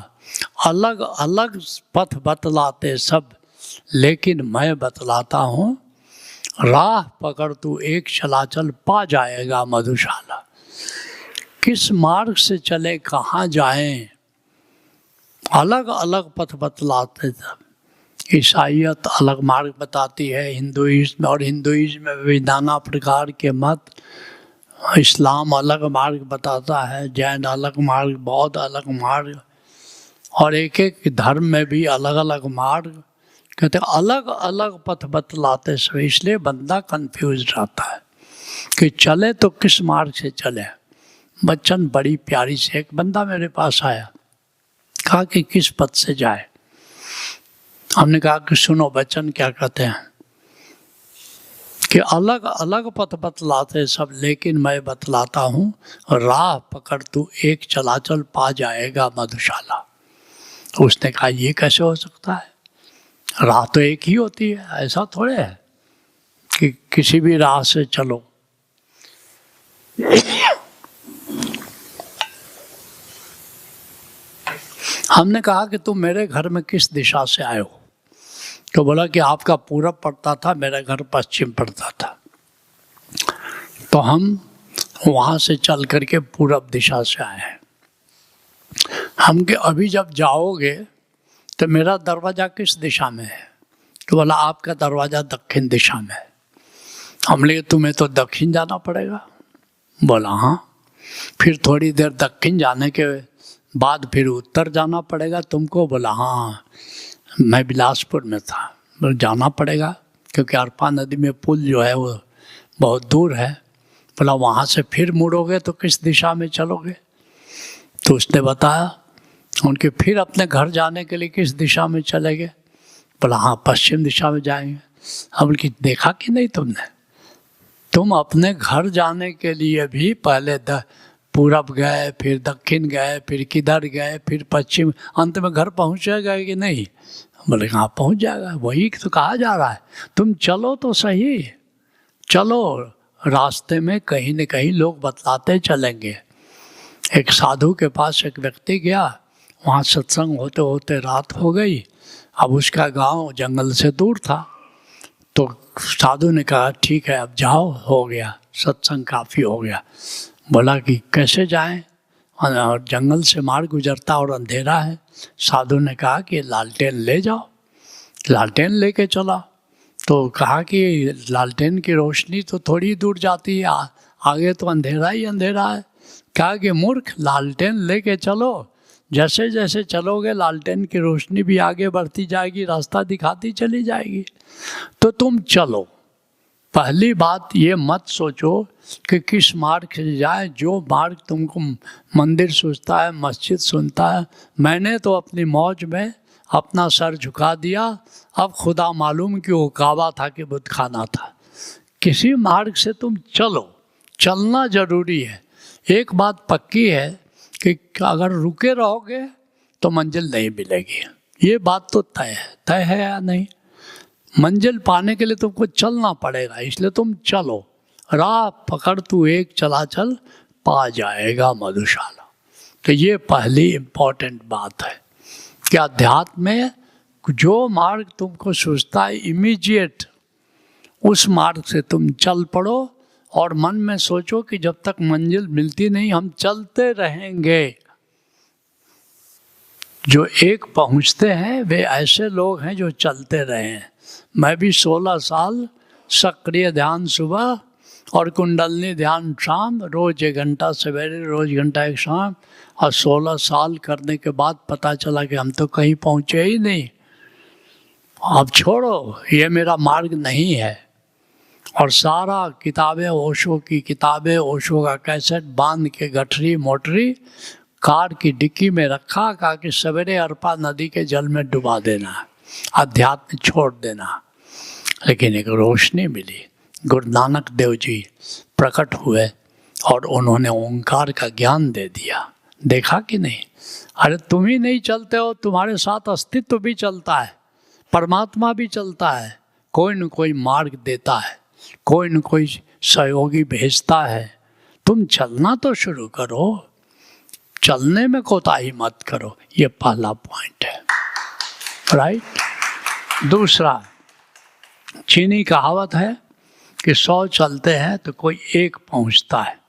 अलग अलग पथ बतलाते सब, लेकिन मैं बतलाता हूँ, राह पकड़ तू एक चला चल पा जाएगा मधुशाला। किस मार्ग से चले कहाँ जाएं, अलग अलग पथ बतलाते सब। ईसाइयत अलग मार्ग बताती है, हिंदुइज्म और हिंदुइज्म में भी नाना प्रकार के मत। इस्लाम अलग मार्ग बताता है, जैन अलग मार्ग, बौद्ध अलग मार्ग, और एक एक धर्म में भी अलग अलग मार्ग। कहते अलग अलग पथ बतलाते सब, इसलिए बंदा कंफ्यूज रहता है कि चले तो किस मार्ग से चले। बच्चन बड़ी प्यारी से एक बंदा मेरे पास आया, कहा कि किस पथ से जाए। हमने कहा कि सुनो बच्चन क्या कहते हैं कि अलग अलग पथ बतलाते सब, लेकिन मैं बतलाता हूँ, राह पकड़ तू एक चला चल पा जाएगा मधुशाला। तो उसने कहा ये कैसे हो सकता है, राह तो एक ही होती है, ऐसा थोड़े है कि किसी भी राह से चलो। हमने कहा कि तुम मेरे घर में किस दिशा से आए हो, तो बोला कि आपका पूरब पड़ता था, मेरा घर पश्चिम पड़ता था। तो हम वहाँ से चल करके पूरब दिशा से आए हैं। हम कि अभी जब जाओगे तो मेरा दरवाज़ा किस दिशा में है, तो बोला आपका दरवाज़ा दक्षिण दिशा में है। हमने तुम्हें तो दक्षिण जाना पड़ेगा, बोला हाँ। फिर थोड़ी देर दक्षिण जाने के बाद फिर उत्तर जाना पड़ेगा तुमको, बोला हाँ मैं बिलासपुर में था, बोला जाना पड़ेगा क्योंकि अरपा नदी में पुल जो है वो बहुत दूर है। बोला वहाँ से फिर मुड़ोगे तो किस दिशा में चलोगे, तो उसने बताया उनके फिर अपने घर जाने के लिए किस दिशा में चले गए, बोला हाँ पश्चिम दिशा में जाएंगे। अब कि देखा कि नहीं तुमने, तुम अपने घर जाने के लिए भी पहले पूरब गए, फिर दक्षिण गए, फिर किधर गए, फिर पश्चिम, अंत में घर पहुँचेगा कि नहीं। बोले हाँ पहुँच जाएगा, वही तो कहा जा रहा है, तुम चलो तो सही, चलो रास्ते में कहीं न कहीं लोग बतलाते चलेंगे। एक साधु के पास एक व्यक्ति गया, वहाँ सत्संग होते होते रात हो गई। अब उसका गांव जंगल से दूर था, तो साधु ने कहा ठीक है अब जाओ, हो गया सत्संग काफ़ी हो गया। बोला कि कैसे जाएं, और जंगल से मार्ग गुजरता और अंधेरा है। साधु ने कहा कि लालटेन ले जाओ। लालटेन लेके चला, तो कहा कि लालटेन की रोशनी तो थोड़ी दूर जाती है, आगे तो अंधेरा ही अंधेरा है। कहा कि मूर्ख, लालटेन लेके चलो, जैसे जैसे चलोगे लालटेन की रोशनी भी आगे बढ़ती जाएगी, रास्ता दिखाती चली जाएगी। तो तुम चलो, पहली बात ये मत सोचो कि किस मार्ग से जाए, जो मार्ग तुमको मंदिर सूझता है, मस्जिद सुनता है। मैंने तो अपनी मौज में अपना सर झुका दिया, अब खुदा मालूम कि वो काबा था कि बुत खाना था। किसी मार्ग से तुम चलो, चलना जरूरी है। एक बात पक्की है कि अगर रुके रहोगे तो मंजिल नहीं मिलेगी, ये बात तो तय है या नहीं। मंजिल पाने के लिए तुमको चलना पड़ेगा, इसलिए तुम चलो, राह पकड़ तू एक चला चल पा जाएगा मधुशाला। तो ये पहली इम्पोर्टेंट बात है कि अध्यात्म में जो मार्ग तुमको सूझता है इमीडिएट उस मार्ग से तुम चल पड़ो, और मन में सोचो कि जब तक मंजिल मिलती नहीं हम चलते रहेंगे। जो एक पहुंचते हैं वे ऐसे लोग हैं जो चलते रहे हैं। मैं भी 16 साल सक्रिय ध्यान सुबह और कुंडलनी ध्यान शाम, रोज 1 घंटा सवेरे, रोज 1 घंटा एक शाम, और 16 साल करने के बाद पता चला कि हम तो कहीं पहुँचे ही नहीं। अब छोड़ो, ये मेरा मार्ग नहीं है। और सारा किताबें, ओशो की किताबें, ओशो का कैसेट बांध के गठरी मोटरी कार की डिक्की में रखा, कहा कि सवेरे अरपा नदी के जल में डुबा देना, अध्यात्म छोड़ देना। लेकिन एक रोशनी मिली, गुरु नानक देव जी प्रकट हुए और उन्होंने ओंकार का ज्ञान दे दिया। देखा कि नहीं, अरे तुम ही नहीं चलते हो, तुम्हारे साथ अस्तित्व भी चलता है, परमात्मा भी चलता है, कोई न कोई मार्ग देता है, कोई न कोई सहयोगी भेजता है। तुम चलना तो शुरू करो, चलने में कोताही मत करो। ये पहला पॉइंट है, राइट। दूसरा, चीनी कहावत है कि 100 चलते हैं तो कोई एक पहुंचता है।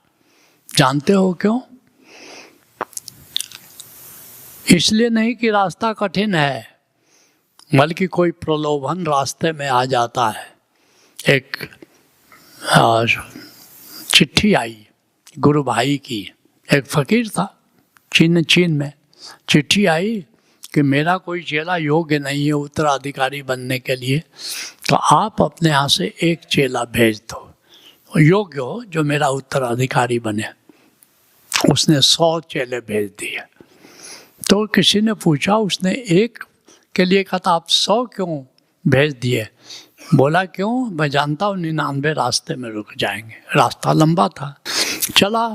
जानते हो क्यों? इसलिए नहीं कि रास्ता कठिन है, बल्कि कोई प्रलोभन रास्ते में आ जाता है। एक चिट्ठी आई गुरु भाई की, एक फकीर था चीन में। चिट्ठी आई कि मेरा कोई चेला योग्य नहीं है उत्तराधिकारी बनने के लिए, तो आप अपने यहाँ से एक चेला भेज दो योग्य हो जो मेरा उत्तराधिकारी बने। उसने 100 चेले भेज दिए। तो किसी ने पूछा, उसने एक के लिए कहा था आप 100 क्यों भेज दिए? बोला क्यों? मैं जानता हूँ 99 रास्ते में रुक जाएंगे। रास्ता लंबा था। चला,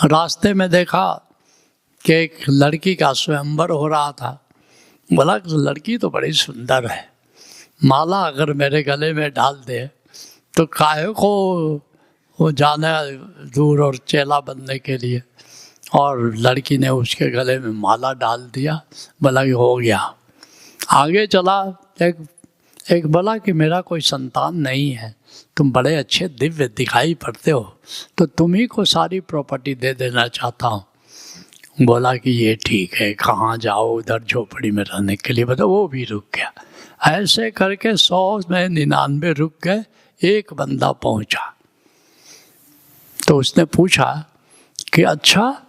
रास्ते में देखा कि एक लड़की का स्वयंवर हो रहा था। बोला लड़की तो बड़ी सुंदर है, माला अगर मेरे गले में डाल दे तो काहे को वो जाना दूर और चेला बनने के लिए। और लड़की ने उसके गले में माला डाल दिया। बोला कि हो गया। आगे चला, एक बोला कि मेरा कोई संतान नहीं है, तुम बड़े अच्छे दिव्य दिखाई पड़ते हो, तो तुम ही को सारी प्रॉपर्टी दे देना चाहता हूँ। बोला कि ये ठीक है, कहाँ जाओ उधर झोपड़ी में रहने के लिए। बता, वो भी रुक गया। ऐसे करके 100 में 99 रुक गए, एक बंदा पहुंचा। तो उसने पूछा कि अच्छा,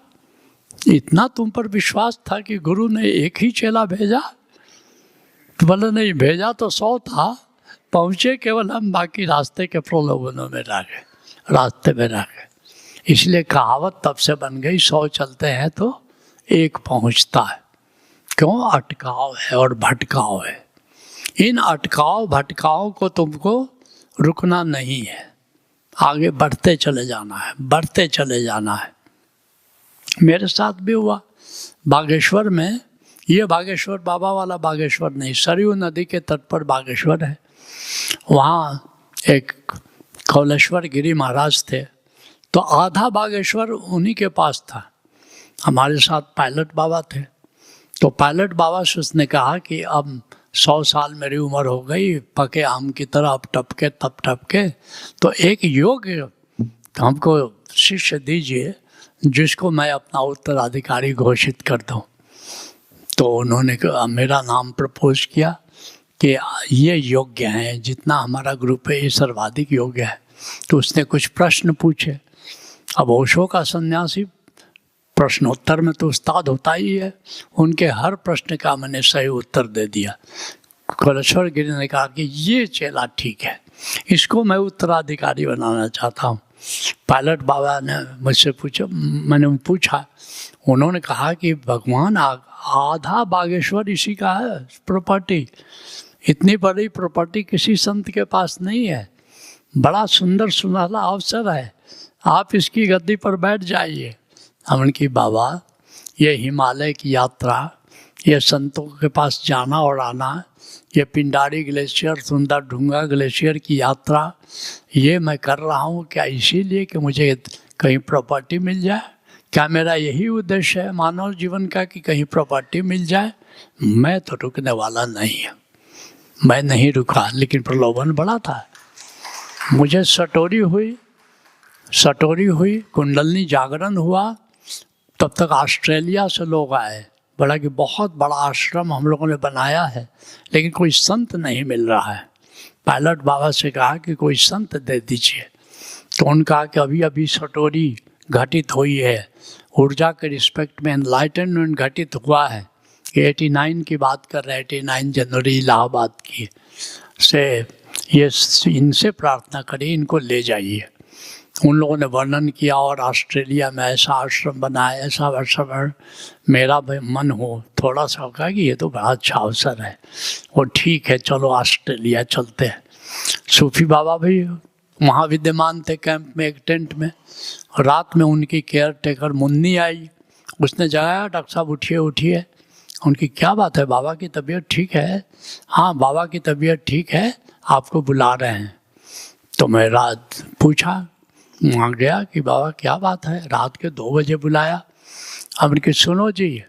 इतना तुम पर विश्वास था कि गुरु ने एक ही चेला भेजा? तो बोला नहीं, भेजा तो 100 था, पहुंचे केवल हम बाकी रास्ते के प्रलोभनों में रह गए, रास्ते में रह गए। इसलिए कहावत तब से बन गई 100 चलते हैं तो एक पहुंचता है। क्यों? अटकाव है और भटकाव है। इन अटकाव भटकाव को तुमको रुकना नहीं है, आगे बढ़ते चले जाना है, बढ़ते चले जाना है। मेरे साथ भी हुआ बागेश्वर में। ये बागेश्वर बाबा वाला बागेश्वर नहीं, सरयू नदी के तट पर बागेश्वर है। वहाँ एक कौलेश्वर गिरी महाराज थे, तो आधा बागेश्वर उन्हीं के पास था। हमारे साथ पायलट बाबा थे। तो पायलट बाबा से उसने कहा कि अब 100 साल मेरी उम्र हो गई, पके आम की तरह अब टपके तब टपके, तो एक योग्य हमको शिष्य दीजिए जिसको मैं अपना उत्तराधिकारी घोषित कर दूं। तो उन्होंने मेरा नाम प्रपोज किया कि ये योग्य हैं, जितना हमारा ग्रुप है ये सर्वाधिक योग्य है। तो उसने कुछ प्रश्न पूछे। अब ओशो का सन्यासी प्रश्नोत्तर में तो उस्ताद होता ही है, उनके हर प्रश्न का मैंने सही उत्तर दे दिया। कौलेश्वर गिरी ने कहा कि ये चेला ठीक है, इसको मैं उत्तराधिकारी बनाना चाहता हूँ। पायलट बाबा ने मुझसे पूछा, मैंने पूछा, उन्होंने कहा कि भगवान आधा बागेश्वर इसी का है प्रॉपर्टी, इतनी बड़ी प्रॉपर्टी किसी संत के पास नहीं है, बड़ा सुंदर सुनहरा अवसर है, आप इसकी गद्दी पर बैठ जाइए। हमने की बाबा, ये हिमालय की यात्रा, ये संतों के पास जाना और आना, ये पिंडारी ग्लेशियर, सुंदर ढूंगा ग्लेशियर की यात्रा, ये मैं कर रहा हूँ क्या इसीलिए कि मुझे कहीं प्रॉपर्टी मिल जाए? क्या मेरा यही उद्देश्य है मानव जीवन का कि कहीं प्रॉपर्टी मिल जाए? मैं तो रुकने वाला नहीं है, मैं नहीं रुका। लेकिन प्रलोभन बड़ा था। मुझे सटोरी हुई, कुंडलनी जागरण हुआ। तब तक ऑस्ट्रेलिया से लोग आए, बोला कि बहुत बड़ा आश्रम हम लोगों ने बनाया है, लेकिन कोई संत नहीं मिल रहा है। पायलट बाबा से कहा कि कोई संत दे दीजिए। तो उन्होंने कहा कि अभी अभी सटोरी घटित हुई है, ऊर्जा के रिस्पेक्ट में एनलाइटनमेंट घटित हुआ है। 89 की बात कर रहे हैं, 89 जनवरी इलाहाबाद की से, ये इनसे प्रार्थना करिए, इनको ले जाइए। उन लोगों ने वर्णन किया और ऑस्ट्रेलिया में ऐसा आश्रम बनाया, ऐसा अवसर। मेरा मन हो थोड़ा सा कहा कि ये तो बड़ा अच्छा अवसर है, वो ठीक है, चलो ऑस्ट्रेलिया चलते हैं। सूफी बाबा भी वहाँ विद्यमान थे कैंप में, एक टेंट में। रात में उनकी केयर टेकर मुन्नी आई, उसने जगाया, डॉक्टर साहब उठिए। उनकी क्या बात है, बाबा की तबीयत ठीक है? हाँ बाबा की तबीयत ठीक है, आपको बुला रहे हैं। तो मैं रात पूछा, वहाँ गया कि बाबा क्या बात है, रात के 2 बजे बुलाया। हमने कि सुनो जी,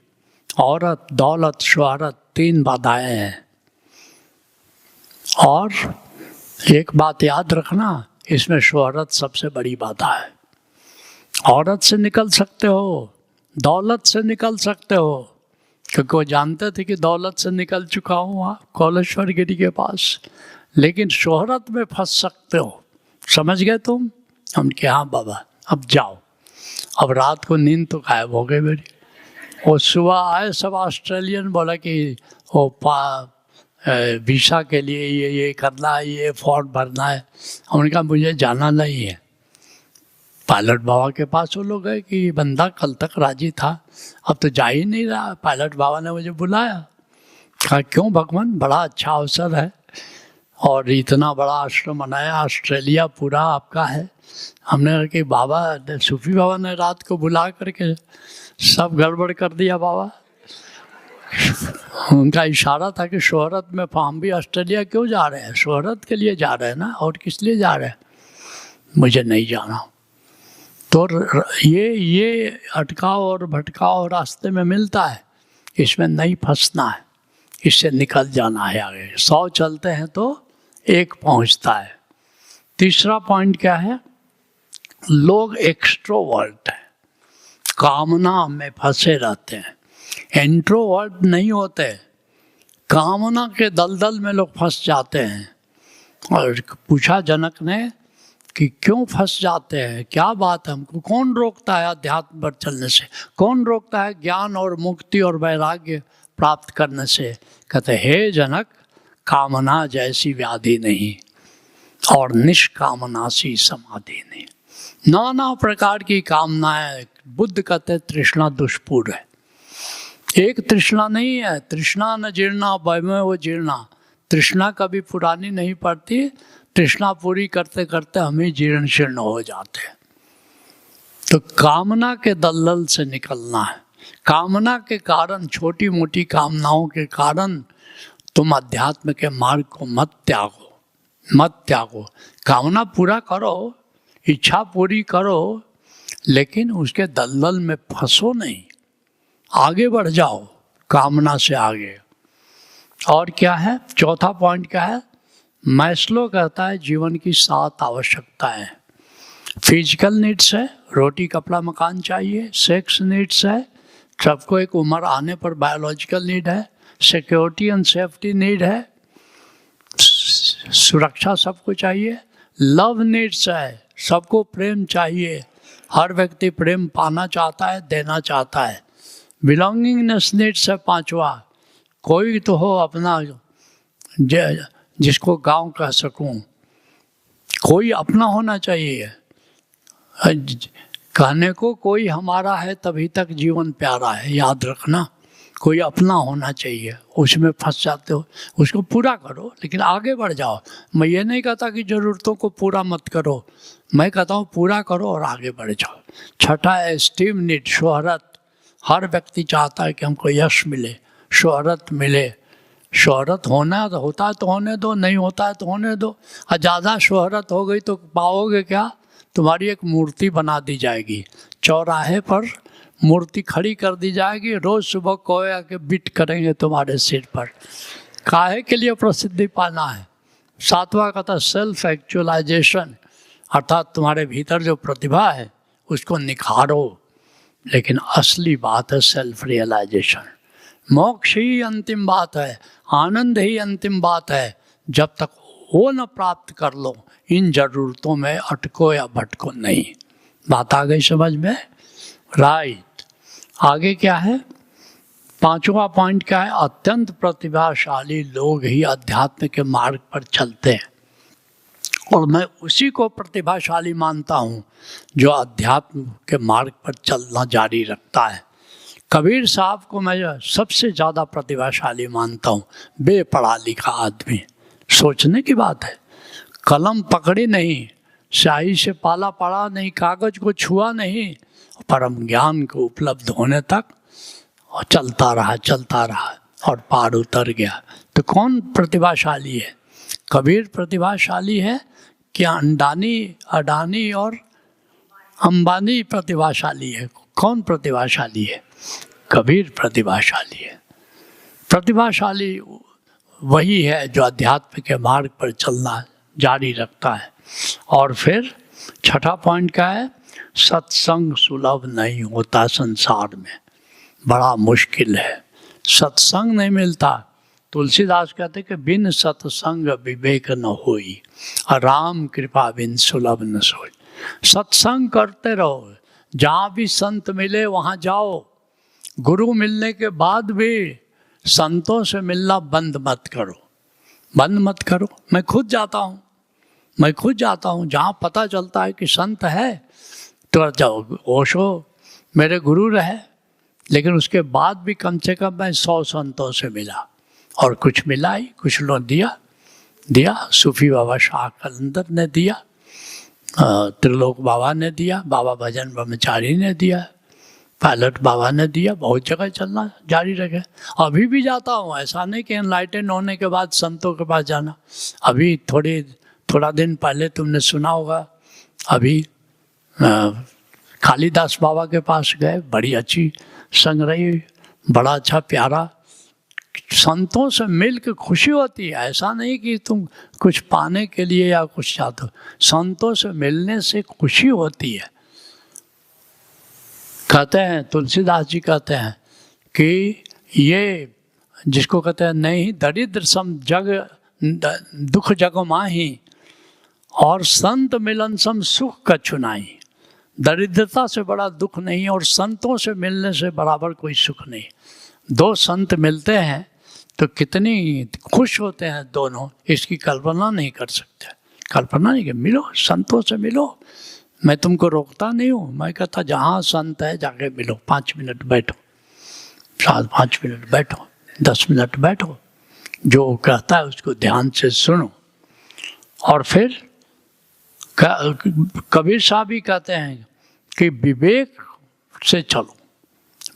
औरत, दौलत, शोहरत 3 बाधाएं हैं, और एक बात याद रखना, इसमें शोहरत सबसे बड़ी बाधा है। औरत से निकल सकते हो, दौलत से निकल सकते हो, क्योंकि वो जानते थे कि दौलत से निकल चुका हूँ वहाँ कौलेश्वर गिरी के पास, लेकिन शोहरत में फंस सकते हो। समझ गए तुम? हम क्या, हाँ बाबा, अब जाओ। अब रात को नींद तो गायब हो गई मेरी। वो सुबह आए सब ऑस्ट्रेलियन, बोला कि वो वीसा के लिए ये करना है, ये फॉर्म भरना है। हमने कहा मुझे जाना नहीं है। पायलट बाबा के पास वो लोग गए कि बंदा कल तक राजी था, अब तो जा ही नहीं रहा। पायलट बाबा ने मुझे बुलाया, कहा क्यों भगवान, बड़ा अच्छा अवसर है और इतना बड़ा आश्रम बनाया, ऑस्ट्रेलिया पूरा आपका है। हमने कहा कि बाबा, सूफी बाबा ने रात को बुला करके सब गड़बड़ कर दिया बाबा। उनका इशारा था कि शोहरत में, हम भी ऑस्ट्रेलिया क्यों जा रहे हैं, शोहरत के लिए जा रहे हैं ना, और किस लिए जा रहे हैं, मुझे नहीं जाना। तो ये अटकाव और भटकाव रास्ते में मिलता है, इसमें नहीं फंसना है, इससे निकल जाना है आगे। 100 चलते हैं तो 1 पहुंचता है। तीसरा पॉइंट क्या है, लोग एक्सट्रोवर्ट हैं, कामना में फंसे रहते हैं, इंट्रोवर्ट नहीं होते, कामना के दलदल में लोग फंस जाते हैं। और पूछा जनक ने कि क्यों फंस जाते हैं, क्या बात है, हमको कौन रोकता है अध्यात्म पर चलने से, कौन रोकता है ज्ञान और मुक्ति और वैराग्य प्राप्त करने से? कहते हे जनक, कामना जैसी व्याधि नहीं और निष्कामना सी समाधि नहीं। नाना प्रकार की कामनाएं, बुद्ध कहते तृष्णा दुष्पूर है। एक तृष्णा नहीं है, तृष्णा न जीर्णा वयमेव वो जीर्णा, तृष्णा कभी पुरानी नहीं पड़ती, तृष्णा पूरी करते करते हम ही जीर्ण शीर्ण हो जाते हैं। तो कामना के दलदल से निकलना है। कामना के कारण, छोटी मोटी कामनाओं के कारण तुम अध्यात्म के मार्ग को मत त्यागो, मत त्यागो। कामना पूरा करो, इच्छा पूरी करो, लेकिन उसके दलदल में फंसो नहीं, आगे बढ़ जाओ कामना से आगे। और क्या है, चौथा पॉइंट क्या है, मैस्लो कहता है जीवन की 7 आवश्यकताएं। फिजिकल नीड्स है, रोटी कपड़ा मकान चाहिए। सेक्स नीड्स है, सबको एक उम्र आने पर बायोलॉजिकल नीड है। सिक्योरिटी एंड सेफ्टी नीड है, सुरक्षा सबको चाहिए। लव नीड्स है, सबको प्रेम चाहिए, हर व्यक्ति प्रेम पाना चाहता है, देना चाहता है। बिलोंगिंगनेस नीड्स है 5वां, कोई तो हो अपना जिसको गांव कह सकूं, कोई अपना होना चाहिए। कहने को कोई हमारा है तभी तक जीवन प्यारा है, याद रखना, कोई अपना होना चाहिए। उसमें फंस जाते हो, उसको पूरा करो लेकिन आगे बढ़ जाओ। मैं ये नहीं कहता कि ज़रूरतों को पूरा मत करो, मैं कहता हूँ पूरा करो और आगे बढ़ जाओ। छठा है एस्टीम नीड, शोहरत। हर व्यक्ति चाहता है कि हमको यश मिले, शोहरत मिले। शोहरत होना तो होता है तो होने दो, नहीं होता है तो होने दो। और ज़्यादा शोहरत हो गई तो पाओगे क्या, तुम्हारी एक मूर्ति बना दी जाएगी, चौराहे पर मूर्ति खड़ी कर दी जाएगी, रोज़ सुबह कोई आके बिट करेंगे तुम्हारे सिर पर। काहे के लिए प्रसिद्धि पाना है? 7वां का था सेल्फ एक्चुअलाइजेशन, अर्थात तुम्हारे भीतर जो प्रतिभा है उसको निखारो। लेकिन असली बात है सेल्फ रियलाइजेशन। मोक्ष ही अंतिम बात है, आनंद ही अंतिम बात है। जब तक वो न प्राप्त कर लो, इन जरूरतों में अटको या भटको नहीं। बात आ गई समझ में? राइट। आगे क्या है, 5वां पॉइंट क्या है, अत्यंत प्रतिभाशाली लोग ही अध्यात्म के मार्ग पर चलते हैं। और मैं उसी को प्रतिभाशाली मानता हूँ जो अध्यात्म के मार्ग पर चलना जारी रखता है। कबीर साहब को मैं सबसे ज़्यादा प्रतिभाशाली मानता हूँ। बेपढ़ा लिखा आदमी, सोचने की बात है, कलम पकड़ी नहीं, स्याही से पाला पड़ा नहीं, कागज को छुआ नहीं, परम ज्ञान को उपलब्ध होने तक और चलता रहा और पार उतर गया। तो कौन प्रतिभाशाली है? कबीर प्रतिभाशाली है कि अडानी और अंबानी प्रतिभाशाली है? कौन प्रतिभाशाली है? कबीर प्रतिभाशाली है। प्रतिभाशाली वही है जो अध्यात्म के मार्ग पर चलना जारी रखता है। और फिर छठा पॉइंट क्या है? सत्संग सुलभ नहीं होता संसार में, बड़ा मुश्किल है, सत्संग नहीं मिलता। तुलसीदास कहते कि बिन सत्संग विवेक न होई, राम कृपा बिन सुलभ न सोई। सत्संग करते रहो, जहाँ भी संत मिले वहाँ जाओ। गुरु मिलने के बाद भी संतों से मिलना बंद मत करो, बंद मत करो। मैं खुद जाता हूँ जहाँ पता चलता है कि संत है तो जाओ। ओशो मेरे गुरु रहे, लेकिन उसके बाद भी कम से कम मैं 100 संतों से मिला, और कुछ मिला ही, कुछ लोग दिया। सूफी बाबा शाह कलंदर ने दिया, त्रिलोक बाबा ने दिया, बाबा भजन ब्रह्मचारी ने दिया, पायलट बाबा ने दिया। बहुत जगह चलना जारी रखे। अभी भी जाता हूँ, ऐसा नहीं कि एनलाइटन होने के बाद संतों के पास जाना। अभी थोड़ा दिन पहले तुमने सुना होगा, अभी कालिदास बाबा के पास गए, बड़ी अच्छी संग रही, बड़ा अच्छा प्यारा। संतों से मिल के खुशी होती है। ऐसा नहीं कि तुम कुछ पाने के लिए या कुछ चाहते हो, संतों से मिलने से खुशी होती है। कहते हैं, तुलसीदास जी कहते हैं कि ये जिसको कहते हैं नहीं दरिद्र सम जग दुख जग माही, और संत मिलन सम सुख कछु नाही। दरिद्रता से बड़ा दुख नहीं और संतों से मिलने से बराबर कोई सुख नहीं। दो संत मिलते हैं तो कितनी खुश होते हैं दोनों, इसकी कल्पना नहीं कर सकते। कल्पना नहीं कि मिलो, संतों से मिलो। मैं तुमको रोकता नहीं हूँ, मैं कहता जहाँ संत है जाके मिलो, 5 मिनट बैठो, 5 मिनट बैठो, 10 मिनट बैठो, जो कहता है उसको ध्यान से सुनो। और फिर कबीर साहब भी कहते हैं कि विवेक से चलो,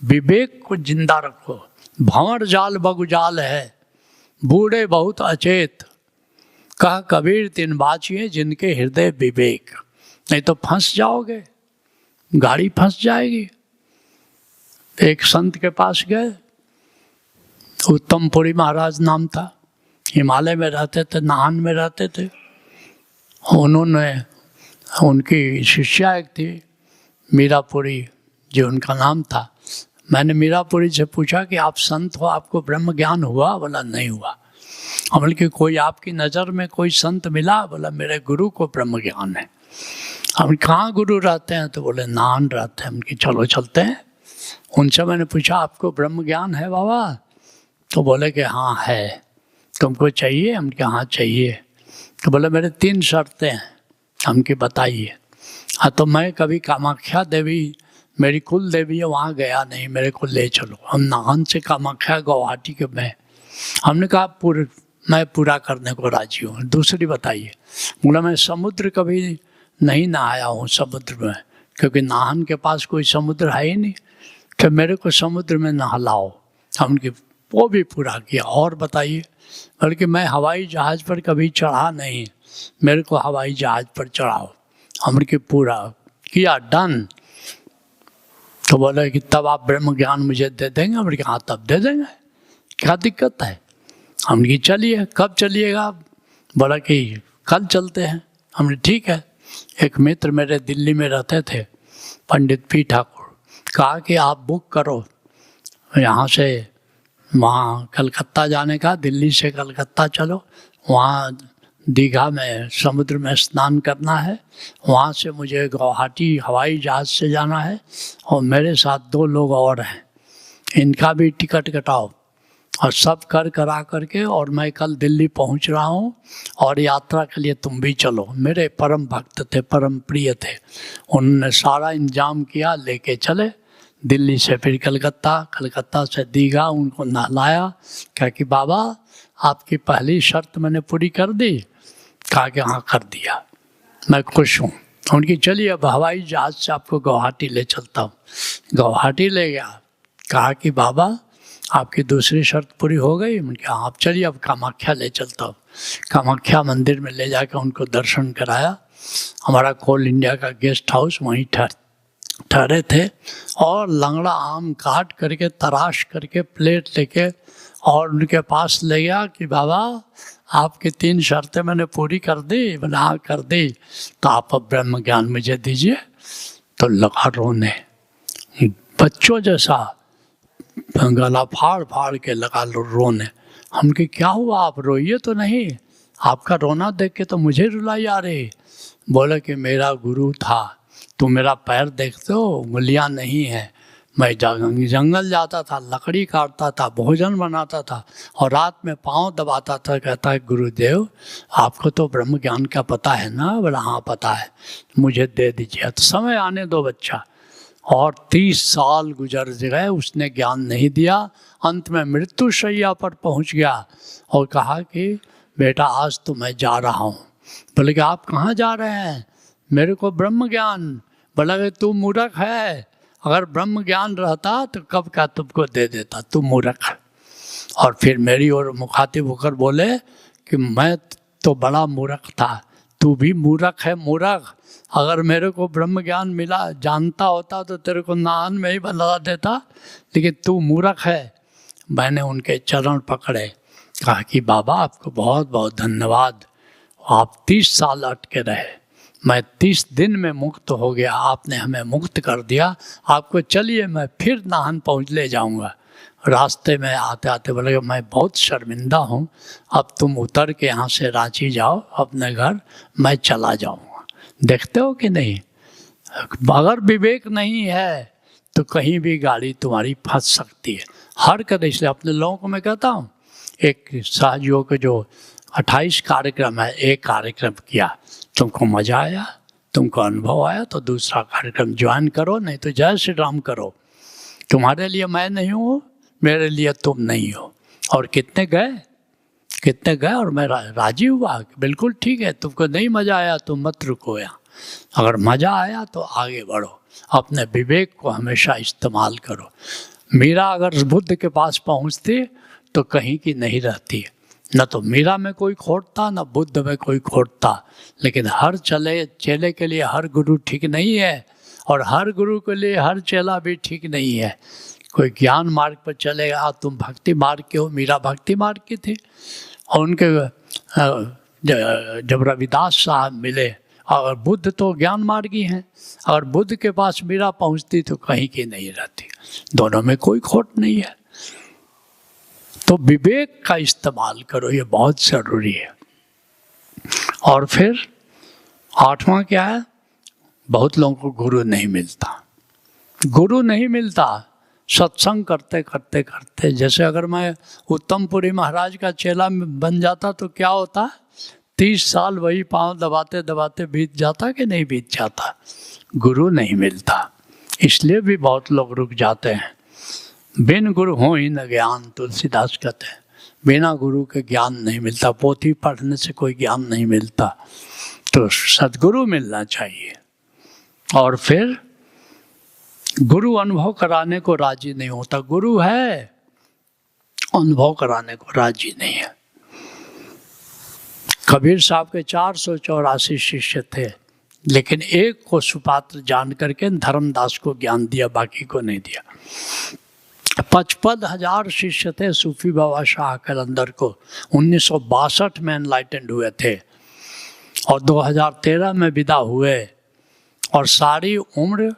विवेक को जिंदा रखो। भंवर जाल बगुजाल है, बूढ़े बहुत अचेत, कहा कबीर तिन बाचिए जिनके हृदय विवेक। नहीं तो फंस जाओगे, गाड़ी फंस जाएगी। एक संत के पास गए, उत्तमपुरी महाराज नाम था, हिमालय में रहते थे, नाहन में रहते थे। उनकी शिष्या एक थी मीरापुरी, जो उनका नाम था। मैंने मीरापुरी से पूछा कि आप संत हो, आपको ब्रह्म ज्ञान हुआ? बोला नहीं हुआ। हमने कि कोई आपकी नज़र में कोई संत मिला? बोला मेरे गुरु को ब्रह्म ज्ञान है। हम कहाँ गुरु रहते हैं? तो बोले नाहन रहते हैं। उनकी चलो चलते हैं। उनसे मैंने पूछा आपको ब्रह्म ज्ञान है बाबा? तो बोले कि हाँ है। तुमको चाहिए? हम क्या हाँ चाहिए। तो बोले मेरे 3 शर्तें हैं, हमकी बताइए। हाँ तो मैं कभी कामाख्या देवी, मेरी कुल देवी है, वहाँ गया नहीं, मेरे को ले चलो। हम नाहन से कामाख्या गुवाहाटी के में। हमने कहा मैं पूरा करने को राजी हूँ। दूसरी बताइए। बोला मैं समुद्र कभी नहीं नहाया हूँ समुद्र में, क्योंकि नाहन के पास कोई समुद्र है ही नहीं, कि मेरे को समुद्र में नहलाओ। हमने वो भी पूरा किया। और बताइए। बल्कि मैं हवाई जहाज़ पर कभी चढ़ा नहीं, मेरे को हवाई जहाज़ पर चढ़ाओ। हमने पूरा किया, डन। तो बोले कि तब आप ब्रह्म ज्ञान मुझे दे देंगे? हमने कहा हाँ तब दे देंगे, क्या दिक्कत है। हमने कि चलिए, कब चलिएगा? बोला कि कल चलते हैं। हमने ठीक है। एक मित्र मेरे दिल्ली में रहते थे, पंडित पी ठाकुर, कहा कि आप बुक करो यहाँ से वहाँ कलकत्ता जाने का, दिल्ली से कलकत्ता चलो, वहाँ दीघा में समुद्र में स्नान करना है, वहाँ से मुझे गुवाहाटी हवाई जहाज़ से जाना है, और मेरे साथ 2 लोग और हैं, इनका भी टिकट कटाओ। और सब करा करके, और मैं कल दिल्ली पहुँच रहा हूँ, और यात्रा के लिए तुम भी चलो। मेरे परम भक्त थे, परम प्रिय थे, उन्होंने सारा इंतजाम किया, लेके चले दिल्ली से फिर कलकत्ता, कलकत्ता से दीघा। उनको नहलाया, कहा कि बाबा आपकी पहली शर्त मैंने पूरी कर दी? कहा कि हाँ कर दिया, मैं खुश हूँ। उनकी चलिए अब हवाई जहाज़ से आपको गुवाहाटी ले चलता हूँ। गुवाहाटी ले गया, कहा कि बाबा आपकी दूसरी शर्त पूरी हो गई? उनके हाँ आप चलिए अब कामाख्या ले चलता हूँ। कामाख्या मंदिर में ले जाकर उनको दर्शन कराया। हमारा कोल इंडिया का गेस्ट हाउस वहीं ठहरे थे, और लंगड़ा आम काट करके तराश करके प्लेट लेके और उनके पास ले गया कि बाबा आपकी 3 शर्तें मैंने पूरी कर दी। बोला हाँ कर दी, तो आप अब ब्रह्म ज्ञान मुझे दीजिए। तो लगा रोने, बच्चों जैसा गला फाड़ फाड़ के लगा रोने। हमके क्या हुआ, आप रोइए तो नहीं, आपका रोना देख के तो मुझे रुलाई आ रही। बोले कि मेरा गुरु था, तुम मेरा पैर देखते हो उंगलियां नहीं है, मैं जंगल जाता था, लकड़ी काटता था, भोजन बनाता था और रात में पाँव दबाता था। कहता है गुरुदेव आपको तो ब्रह्म ज्ञान का पता है ना? बोला हाँ पता है, मुझे दे दीजिए, तो समय आने दो बच्चा। और 30 साल गुजर गए, उसने ज्ञान नहीं दिया। अंत में मृत्यु शैया पर पहुंच गया और कहा कि बेटा आज तो मैं जा रहा हूँ। बोले कि आप कहाँ जा रहे हैं? मेरे को ब्रह्म ज्ञान। बोला कि तू मूर्ख है, अगर ब्रह्म ज्ञान रहता तो कब का तुमको दे देता, तू मूर्ख है। और फिर मेरी ओर मुखातिब होकर बोले कि मैं तो बड़ा मूर्ख था, तू भी मूर्ख है मूर्ख। अगर मेरे को ब्रह्म ज्ञान मिला जानता होता तो तेरे को नान में ही बना देता, लेकिन तू मूर्ख है। मैंने उनके चरण पकड़े, कहा कि बाबा आपको बहुत बहुत धन्यवाद, आप 30 साल अटके रहे, मैं 30 दिन में मुक्त हो गया, आपने हमें मुक्त कर दिया। आपको चलिए मैं फिर नाहन पहुँच ले जाऊँगा। रास्ते में आते आते बोले मैं बहुत शर्मिंदा हूँ, अब तुम उतर के यहाँ से रांची जाओ अपने घर, मैं चला जाऊँगा। देखते हो कि नहीं, अगर विवेक नहीं है तो कहीं भी गाड़ी तुम्हारी फंस सकती है। हर कदम, इसलिए अपने लोगों को मैं कहता हूँ, एक सहयोग जो 28 कार्यक्रम है, एक कार्यक्रम किया, तुमको मजा आया, तुमको अनुभव आया तो दूसरा कार्यक्रम ज्वाइन करो, नहीं तो जय श्री राम करो। तुम्हारे लिए मैं नहीं हूँ, मेरे लिए तुम नहीं हो। और कितने गए और मैं राजी हुआ, बिल्कुल ठीक है, तुमको नहीं मजा आया तो मत रुको यहाँ, अगर मजा आया तो आगे बढ़ो, अपने विवेक को हमेशा इस्तेमाल करो। मीरा अगर बुद्ध के पास पहुँचती तो कहीं की नहीं रहती, न तो मीरा में कोई खोट था न बुद्ध में कोई खोट था। लेकिन हर चेले के लिए हर गुरु ठीक नहीं है, और हर गुरु के लिए हर चेला भी ठीक नहीं है। कोई ज्ञान मार्ग पर चलेगा, तुम भक्ति मार्ग के हो, मीरा भक्ति मार्ग की थी। और उनके जब रविदास साहब मिले, और बुद्ध तो ज्ञान मार्गी हैं, और बुद्ध के पास मीरा पहुंचती तो कहीं की नहीं रहती, दोनों में कोई खोट नहीं है। तो विवेक का इस्तेमाल करो, ये बहुत जरूरी है। और फिर 8वां क्या है, बहुत लोगों को गुरु नहीं मिलता। सत्संग करते करते करते, जैसे अगर मैं उत्तमपुरी महाराज का चेला बन जाता तो क्या होता, 30 साल वही पांव दबाते दबाते बीत जाता कि नहीं बीत जाता। गुरु नहीं मिलता, इसलिए भी बहुत लोग रुक जाते हैं। बिन गुरु हो ही न ज्ञान, तुलसीदास कहते हैं, बिना गुरु के ज्ञान नहीं मिलता, पोथी पढ़ने से कोई ज्ञान नहीं मिलता, तो सद्गुरु मिलना चाहिए। और फिर गुरु अनुभव कराने को राजी नहीं होता, गुरु है अनुभव कराने को राजी नहीं है। कबीर साहब के 484 शिष्य थे, लेकिन एक को सुपात्र जान करके धर्मदास को ज्ञान दिया, बाकी को नहीं दिया। 55,000 शिष्य थे सूफी बाबा शाह कलंदर को, 1962 में एनलाइटेंड हुए थे और 2013 में विदा हुए, और सारी उम्र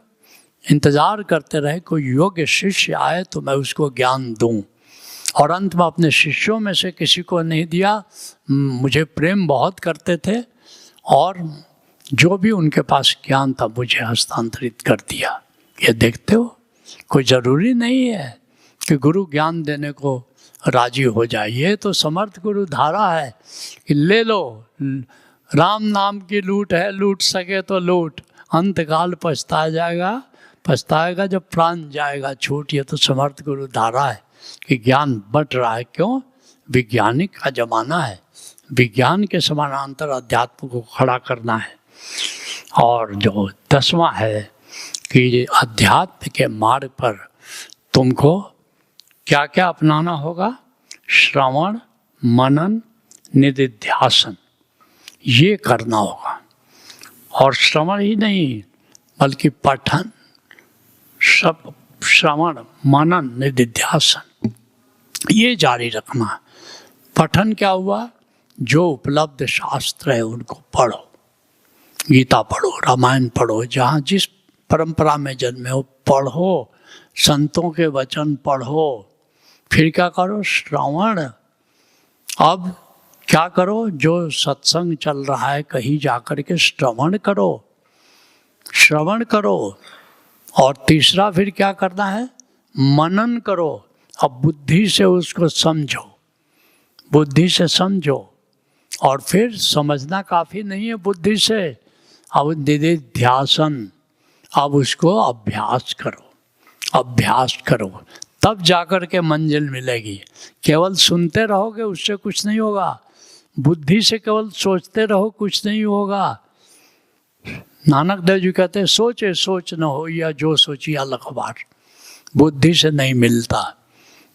इंतज़ार करते रहे कोई योग्य शिष्य आए तो मैं उसको ज्ञान दूं, और अंत में अपने शिष्यों में से किसी को नहीं दिया। मुझे प्रेम बहुत करते थे और जो भी उनके पास ज्ञान था मुझे हस्तांतरित कर दिया। ये देखते हो, कोई ज़रूरी नहीं है कि गुरु ज्ञान देने को राजी हो जाए। ये तो समर्थ गुरु धारा है कि ले लो, राम नाम की लूट है, लूट सके तो लूट, अंतकाल पछताएगा जब प्राण जाएगा छूट। ये तो समर्थ गुरु धारा है कि ज्ञान बट रहा है। क्यों? वैज्ञानिक का जमाना है, विज्ञान के समानांतर अध्यात्म को खड़ा करना है। और जो 10वां है कि अध्यात्म के मार्ग पर तुमको क्या क्या अपनाना होगा, श्रवण, मनन, निधिध्यासन ये करना होगा। और श्रवण ही नहीं बल्कि पठन, सब श्रवण मनन निधिध्यासन ये जारी रखना। पठन क्या हुआ? जो उपलब्ध शास्त्र है उनको पढ़ो, गीता पढ़ो, रामायण पढ़ो, जहाँ जिस परंपरा में जन्मे हो पढ़ो, संतों के वचन पढ़ो। फिर क्या करो? श्रवण। अब क्या करो? जो सत्संग चल रहा है कहीं जाकर के श्रवण करो, श्रवण करो। और तीसरा फिर क्या करना है? मनन करो। अब बुद्धि से उसको समझो, बुद्धि से समझो। और फिर समझना काफ़ी नहीं है बुद्धि से, अब निधिध्यासन, अब उसको अभ्यास करो, अभ्यास करो, तब जाकर के मंजिल मिलेगी। केवल सुनते रहोगे उससे कुछ नहीं होगा, बुद्धि से केवल सोचते रहो कुछ नहीं होगा। नानक देव जी कहते हैं सोचे सोच न हो या जो सोचिया लखबार, बुद्धि से नहीं मिलता।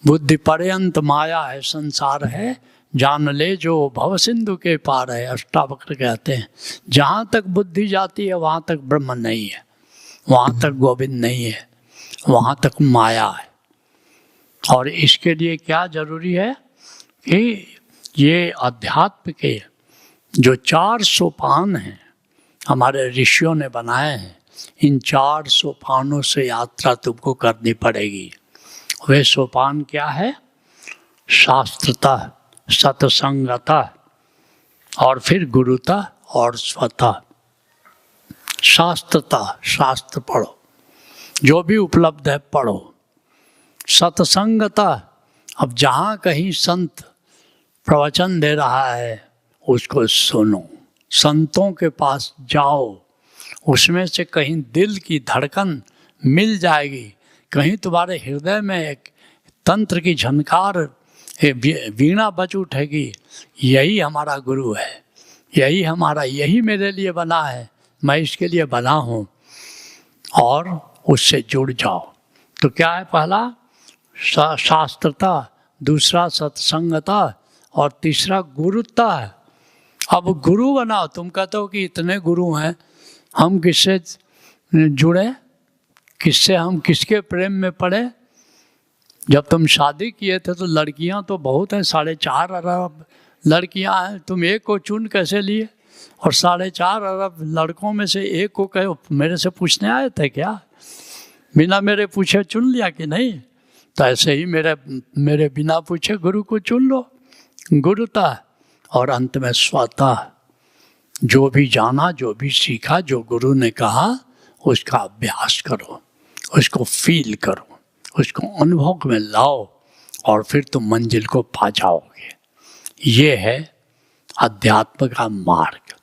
बुद्धि पर्यंत माया है, संसार है, जान ले जो भव सिंधु के पार है। अष्टावक्र कहते हैं जहाँ तक बुद्धि जाती है वहाँ तक ब्रह्म नहीं है, वहाँ तक गोविंद नहीं है, वहाँ तक माया है। और इसके लिए क्या जरूरी है कि ये अध्यात्म के जो 4 सोपान हैं हमारे ऋषियों ने बनाए हैं, इन 4 सोपानों से यात्रा तुमको करनी पड़ेगी। वे सोपान क्या है? शास्त्रता, सत्संगता, और फिर गुरुता और स्वता। शास्त्रता, शास्त्र पढ़ो, जो भी उपलब्ध है पढ़ो। सत्संगता, अब जहाँ कहीं संत प्रवचन दे रहा है उसको सुनो, संतों के पास जाओ, उसमें से कहीं दिल की धड़कन मिल जाएगी, कहीं तुम्हारे हृदय में एक तंत्र की झनकार, वीणा बज उठेगी, यही हमारा गुरु है, यही हमारा, यही मेरे लिए बना है, मैं इसके लिए बना हूँ, और उससे जुड़ जाओ। तो क्या है? पहला शास्त्रता, दूसरा सत्संगता, और तीसरा गुरुता है। अब गुरु बनाओ। तुम कहते हो कि इतने गुरु हैं, हम किससे जुड़े, किससे, हम किसके प्रेम में पड़े? जब तुम शादी किए थे तो लड़कियां तो बहुत हैं, 4.5 अरब लड़कियां हैं, तुम एक को चुन कैसे लिए? और 4.5 अरब लड़कों में से एक को कहो मेरे से पूछने आए थे क्या? बिना मेरे पूछे चुन लिया कि नहीं? तो ऐसे ही मेरे बिना पूछे गुरु को चुन लो। गुरुता, और अंत में स्वता, जो भी जाना, जो भी सीखा, जो गुरु ने कहा उसका अभ्यास करो, उसको फील करो, उसको अनुभव में लाओ, और फिर तुम मंजिल को पा जाओगे। ये है अध्यात्म का मार्ग।